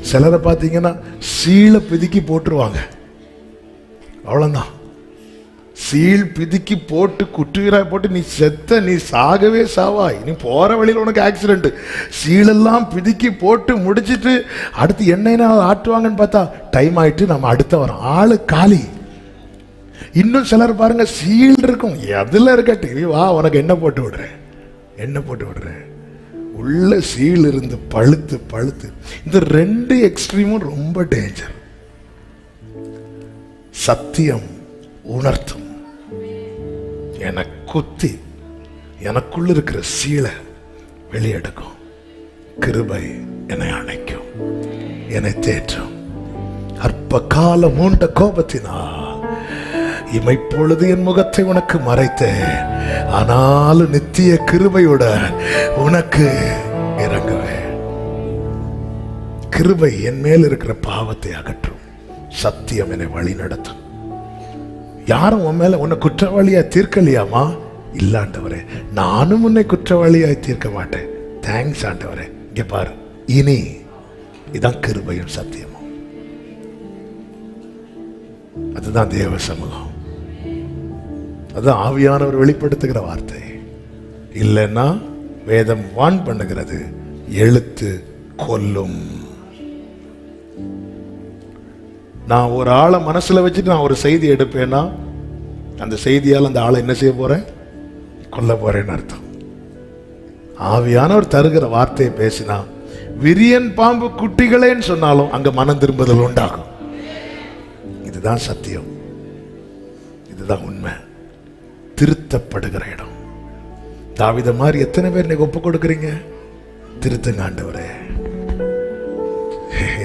சிலரை பார்த்தீங்கன்னா சீழை பிதுக்கி போட்டுருவாங்க, அவ்வளவுதான். சீல் பிதுக்கி போட்டு குற்றுகிறாய் போட்டு நீ செத்த, நீ சாகவே சாவாய், நீ போற வழியில் உனக்கு ஆக்சிடென்ட். சீலெல்லாம் பிதுக்கி போட்டு முடிச்சிட்டு அடுத்து எண்ணெயினால் ஆட்டுவாங்கன்னு பார்த்தா டைம் ஆயிட்டு நம்ம அடுத்த வரோம், ஆளு காலி. இன்னும் சிலர் பாருங்க, சீல் இருக்கும், எதுல இருக்கட்டு, வா உனக்கு எண்ணெய் போட்டு விடுறேன், எண்ணெய் போட்டு விடுறேன். உள்ள சீல் இருந்து பழுத்து பழுத்து. இந்த 2 எக்ஸ்ட்ரீமும் ரொம்ப டேஞ்சர். சத்தியம் உணர்த்தும், என குத்தி எனக்குள்ள இருக்கிற சீலை வெளியெடுக்கும். கிருபை என்னை அணைக்கும், என்னை தேற்றும். அற்ப காலம் மூண்ட கோபத்தினால் இமைப்பொழுது என் முகத்தை உனக்கு மறைத்தேன், ஆனாலும் நித்திய கிருபையுடன் உனக்கு இறங்குவேன். கிருபை என் மேல் இருக்கிற பாவத்தை அகற்றும். சத்தியம் என்னை வழி நடத்தும். யாரும் உன் மேல உன்னை குற்றவாளியா தீர்க்கலையாமா? இல்ல ஆண்டவரே, நானும் உன்னை குற்றவாளியாய் தீர்க்க மாட்டேன். தேங்க்ஸ் ஆண்டவரே. இங்க பாரு, இனி இதான் கிருபையும் சத்தியமும். அதுதான் தேவ சமூகம். அதுதான் ஆவியானவர் வெளிப்படுத்துகிற வார்த்தை. இல்லைன்னா வேதம் வான் பண்ணுகிறது, எழுத்து கொல்லும். நான் ஒரு ஆளை மனசுல வச்சுட்டு நான் ஒரு செய்தி எடுப்பேன்னா அந்த செய்தியால் அந்த ஆளை என்ன செய்ய போறேன்? கொல்ல போறேன்னு அர்த்தம். ஆவியானவர் தருகிற வார்த்தையை பேசினா, விரியன் பாம்பு குட்டிகளேன்னு சொன்னாலும் அங்க மனம் திரும்புதல் உண்டாகும். இது இதுதான் சத்தியம், இதுதான் உண்மை. திருத்தப்படுகிற இடம். தாவீது மாதிரி எத்தனை பேர் நீங்க ஒப்பு கொடுக்குறீங்க? திருத்துங்க ஆண்டவரே.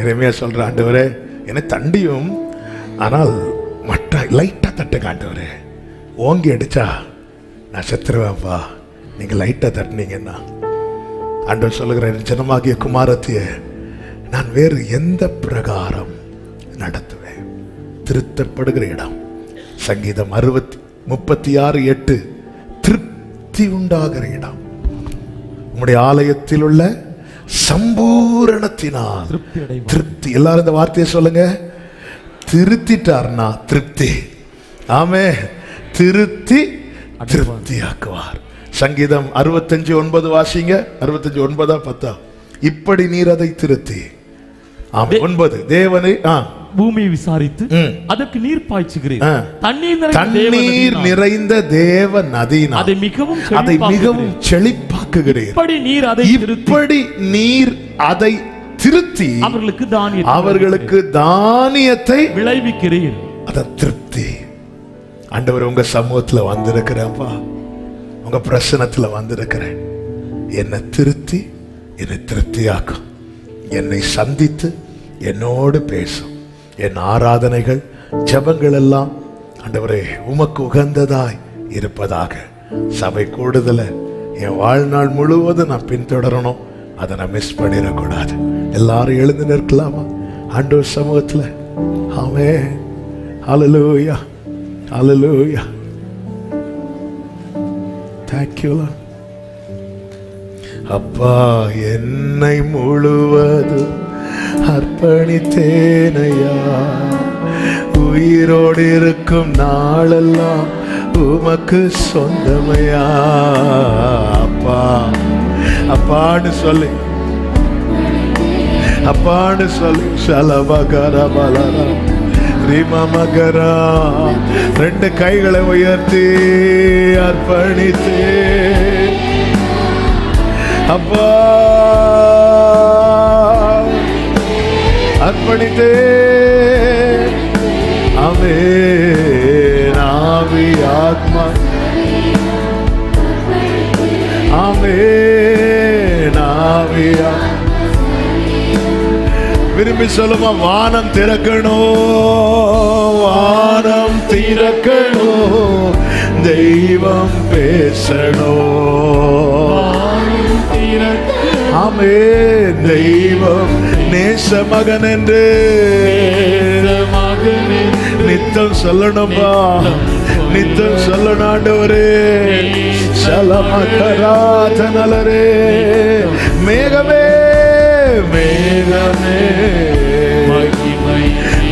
எரேமியா சொல்ற, ஆண்டவரே என்னை தண்டியும், ஆனால் மட்ட லைட்டா தட்டுங்க ஆண்டவரே. ஓங்கி அடிச்சா நான் செத்துருவேன்ப்பா, நீங்க லைட்டா தட்டினீங்கன்னா. ஆண்டவர் சொல்லுகிறேன், ஜனமாகிய குமாரத்திய நான் வேறு எந்த பிரகாரம் நடத்துவேன்? திருத்தப்படுகிற இடம். சங்கீதம் 36:8 திருப்தி உண்டாகிற இடம். உம்முடைய ஆலயத்தில் உள்ள சம்பூரணத்தினால் திருப்தி. எல்லாரும் இந்த வார்த்தையை சொல்லுங்க. திருத்திட்டார்னா திருப்தி. ஆமே, திருத்தி திருப்தியாக்குவார். சங்கீதம் 65:9 வாசிங்க. 65:9-10. இப்படி நீர் அதை திருத்தி. 9 தேவனை பூமியை விசாரித்து அதற்கு நீர் பாய்ச்சுகிறீர். தண்ணீர் நிறைந்த தேவ நதியினால் அதை மிகவும் செழிப்பாக்குகிறீர். இப்படி நீர் அதை திருத்தி அவர்களுக்கு தானியத்தை விளைவிக்கிறீர். அத திருப்தி. ஆண்டவர் உங்க சமூகத்துல வந்திருக்கிறேன்ப்பா, உங்க பிரசனத்துல வந்திருக்கிறேன். என்னை திருத்தி, என்னை திருப்தியாக்கும். என்னை சந்தித்து என்னோடு பேசும். என் ஆராதனைகள், ஜெபங்கள் எல்லாம் ஆண்டவரே உமக்கு உகந்ததாய் இருப்பதாக. சபை கூடுதல என் வாழ்நாள் முழுவதும் நான் பின்தொடரணும். அதை நான் மிஸ் பண்ணிடக்கூடாது. எல்லாரும் எழுந்து நிற்கலாமா ஆண்டவர் சமூகத்துல? ஆமென். ஹல்லேலூயா, ஹல்லேலூயா. Thank you Lord. அப்பா, என்னை முழுவதும் அர்ப்பணித்தேனையா. உயிரோடு இருக்கும் நாளெல்லாம் உமக்கு சொந்தமையா. அப்பா, அப்பான்னு சொல்லி, அப்பான்னு சொல்லி. சலபகர பலரா ரிமமகரா. 2 கைகளை உயர்த்தி அர்ப்பணித்தே. அப்பா, அர்ப்பணித்தே. ஆமென். ஆவி ஆத்மா. ஆமென். ஆவி விரும்பி சொல்லுமா, வானம் திறக்கணும், வானம் திறக்கணும், தெய்வம் பேசணும். ஆமென். தெய்வம் நேச மகன் என்று நித்தம் சொல்லணும்பா, நித்தம் சொல்லணும் ஆண்டவரே. சலமகராதனலரே. மேகமே, மேகமே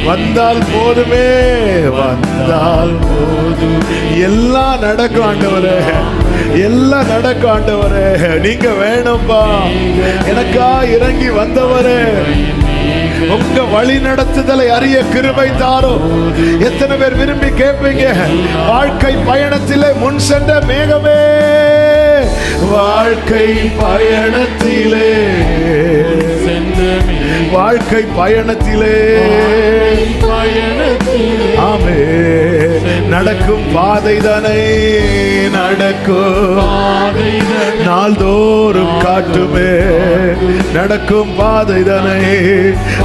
வந்தால் போதுமே, வந்தால் போதும். எல்லாம் நடக்கும் ஆண்டவரே, எல்லாம் நடக்கும் ஆண்டவரே. நீங்க வேணும்பா, எனக்கா இறங்கி வந்தவரே. உங்க வழி நடத்துதலை அறிய கிருபை தாரும். எத்தனை பேர் விரும்பி கேட்பீங்க? வாழ்க்கை பயணத்திலே முன் சென்ற மேகமே, வாழ்க்கை பயணத்திலே, வாழ்க்கை பயணத்திலே, ஆமே நடக்கும் பாதை தானே, நடக்கும் நாள்தோறும் காட்டுமே. நடக்கும் பாதை தானே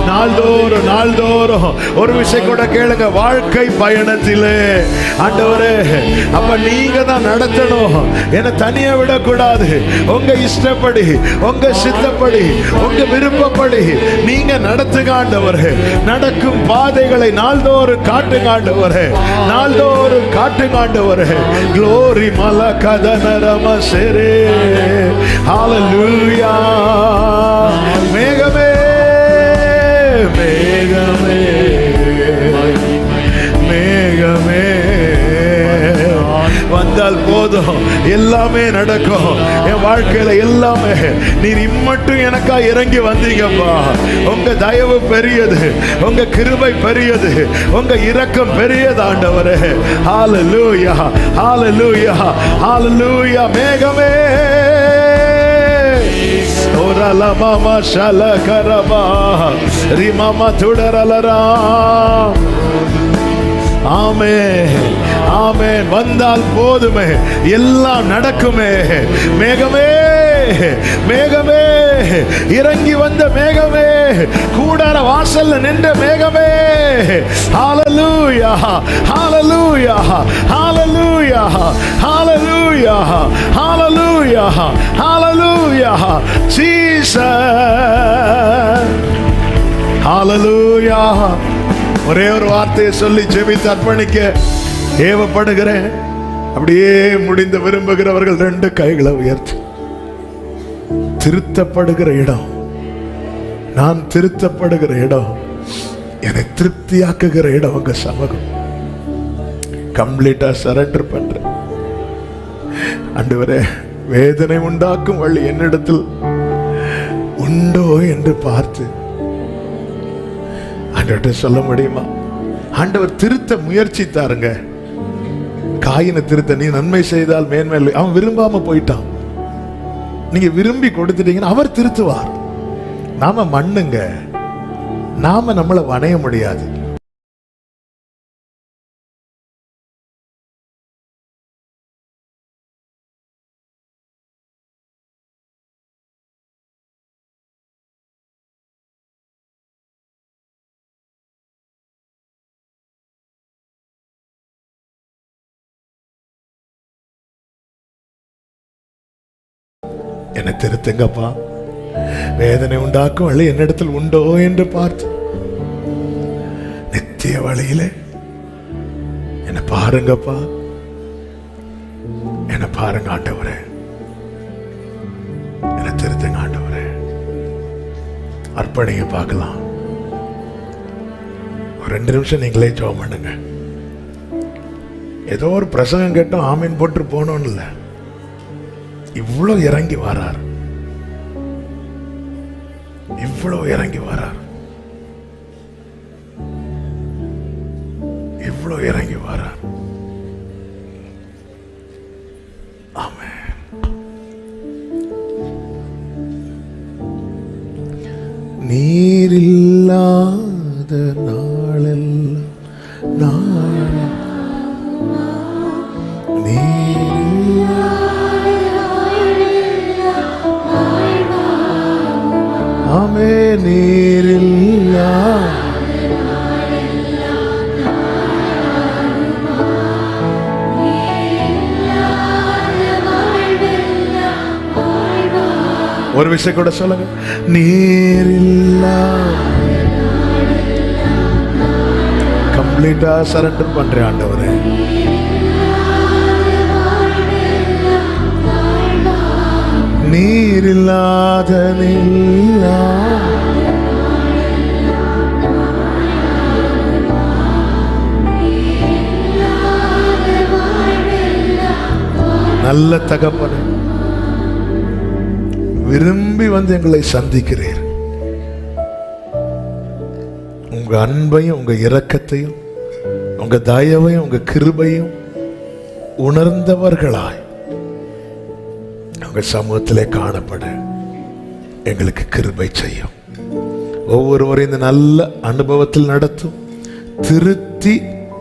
நாள்தோறும், நாள்தோறும். ஒரு விஷயம் கூட கேளுங்க, வாழ்க்கை பயணத்திலே ஆண்டவரே, அப்ப நீங்க தான் நடத்தணும், என்னை தனியா விடக்கூடாது. உங்க இஷ்டப்படி, உங்க சித்தப்படி, உங்க விருப்பப்படி நீங்க நடத்துங்க ஆண்டவரே. நடக்கும் பாதைகளை நாள்தோறும் காட்டுங்க ஆண்டவரே, நாள்தோறும் காட்டுங்க ஆண்டவரே. க்ளோரி மலகதனரம செரே. ஹல்லேலூயா. மேகமே, மேகமே, மேகமே வந்தால் போதும், எல்லாமே நடக்கும் என் வாழ்க்கையில. எல்லாமே நீர் இம்மட்டும் எனக்கா இறங்கி வந்தீங்கப்பா. உங்க தயவு பெரியது, உங்க கிருபை பெரியது, உங்க இரக்கம் பெரியது ஆண்டவரே. ஹல்லேலூயா, ஹல்லேலூயா, ஹல்லேலூயா. மேகமே ஓரலமம ஷலகரபா ரிமம துடரலரா. ஆமென், ஆமென். வந்தால் போதுமே, எல்லாம் நடக்குமே. மேகமே, மேகமே, இறங்கி வந்த மேகமே, கூடார வாசல்ல நின்ற மேகமே. ஹalleluya, ஹalleluya, ஹalleluya, ஹalleluya, ஹalleluya, ஹalleluya. ஜீசஸ், ஹalleluya. ஒரே ஒரு வார்த்தையை சொல்லி ஜெபித்து அர்ப்பணிக்க ஏவப்படுகிறேன். அப்படியே முடிந்து விரும்புகிறவர்கள் 2 கைகளை உயர்த்தி. திருத்தப்படுகிற இடம், நான் திருத்தப்படுகிற இடம், என்னை திருப்தியாக்குகிற இடம் உங்க சமூகம். கம்ப்ளீட்டா சரண்டர் பண்றேன். ஆண்டவரே, வேதனை உண்டாக்கும் வழி என்னிடத்தில் உண்டோ என்று பார்த்து ஆண்டவர்கிட்ட சொல்ல முடியுமா? ஆண்டவர் திருத்த முயற்சித்தாருங்க. காயினை திருத்த, நீ நன்மை செய்தால் மேன்மேல். அவன் விரும்பாம போயிட்டான். நீங்க விரும்பி கொடுத்துட்டீங்கன்னா அவர் திருத்துவார். நாம மண்ணுங்க, நாம நம்மளை வணைய முடியாது. என்னை திருத்துங்கப்பா, வேதனை உண்டாக்கும் வழி என்னிடத்தில் உண்டோ என்று பார்த்து நித்திய வழியிலே என்னை பாருங்கப்பா, என்னை பாருங்க ஆண்டவரே, என்னை திருத்துங்க ஆண்டவரே. அர்ப்பணிங்க, பார்க்கலாம். ஒரு 2 நிமிஷம் நீங்களே ஜெபம் பண்ணுங்க. ஏதோ ஒரு பிரசங்கம் கேட்டோம் ஆமீன் போட்டு போனோன்னு இல்லை, இவ்வளவு இறங்கி வரார், இவ்வளவு இறங்கி வரார், இவ்வளவு இறங்கி வரார். ஆமென். நீரில்லாத நாளெல்லாம் ஆமே, நீரில்லா ஒரு விஷயம் கூட சொல்லுங்க. நீரில்லா கம்ப்ளீட்டா சரண்டர் பண்றேன் ஆண்டவரே. நீரில்லாத நில்லா நல்ல தகப்பனே, விரும்பி வந்து எங்களை சந்திக்கிறீர். உங்க அன்பையும் உங்க இரக்கத்தையும் உங்க தயவையும் உங்க கிருபையும் உணர்ந்தவர்களாய் உங்க சமூகத்திலே காணப்பட எங்களுக்கு கிருபை செய்யும். ஒவ்வொருவரையும் இந்த நல்ல அனுபவத்தில் நடத்தும்,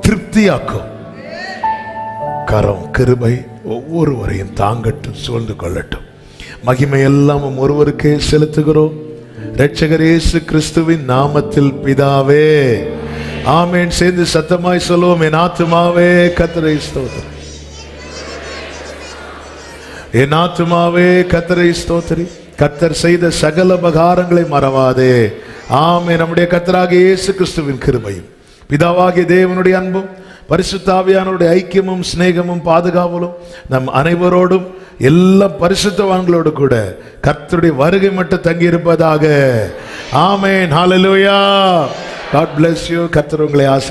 திருப்தியாக்கும். கரம் கிருபை ஒவ்வொருவரையும் தாங்கட்டும், சூழ்ந்து கொள்ளட்டும். மகிமை எல்லாம் ஒருவருக்கே செலுத்துகிறோம், இரட்சகர் இயேசு கிறிஸ்துவின் நாமத்தில் பிதாவே, ஆமென். சேர்ந்து சத்தமாய் சொல்லுவோம். என் ஆத்துமாவே கர்த்தரை ஸ்தோத்திரி, என் ஆத்துமாவே கர்த்தரை ஸ்தோத்திரி, கர்த்தர் செய்த சகல உபகாரங்களை மறவாதே. ஆமென். நம்முடைய கர்த்தராகிய இயேசு கிறிஸ்துவின் கிருபையும் பிதாவாகிய தேவனுடைய அன்பும் பரிசுத்த ஆவியானவருடைய ஐக்கியமும் சிநேகமும் பாதுகாவலும் நம் அனைவரோடும் எல்லா பரிசுத்தவான்களோடு கூட கர்த்தருடைய வருகை மட்டும் தங்கி இருப்பதாக. ஆமென். ஹalleluya. God bless you. கர்த்தர் உங்களை ஆசீர்வதிப்பார்.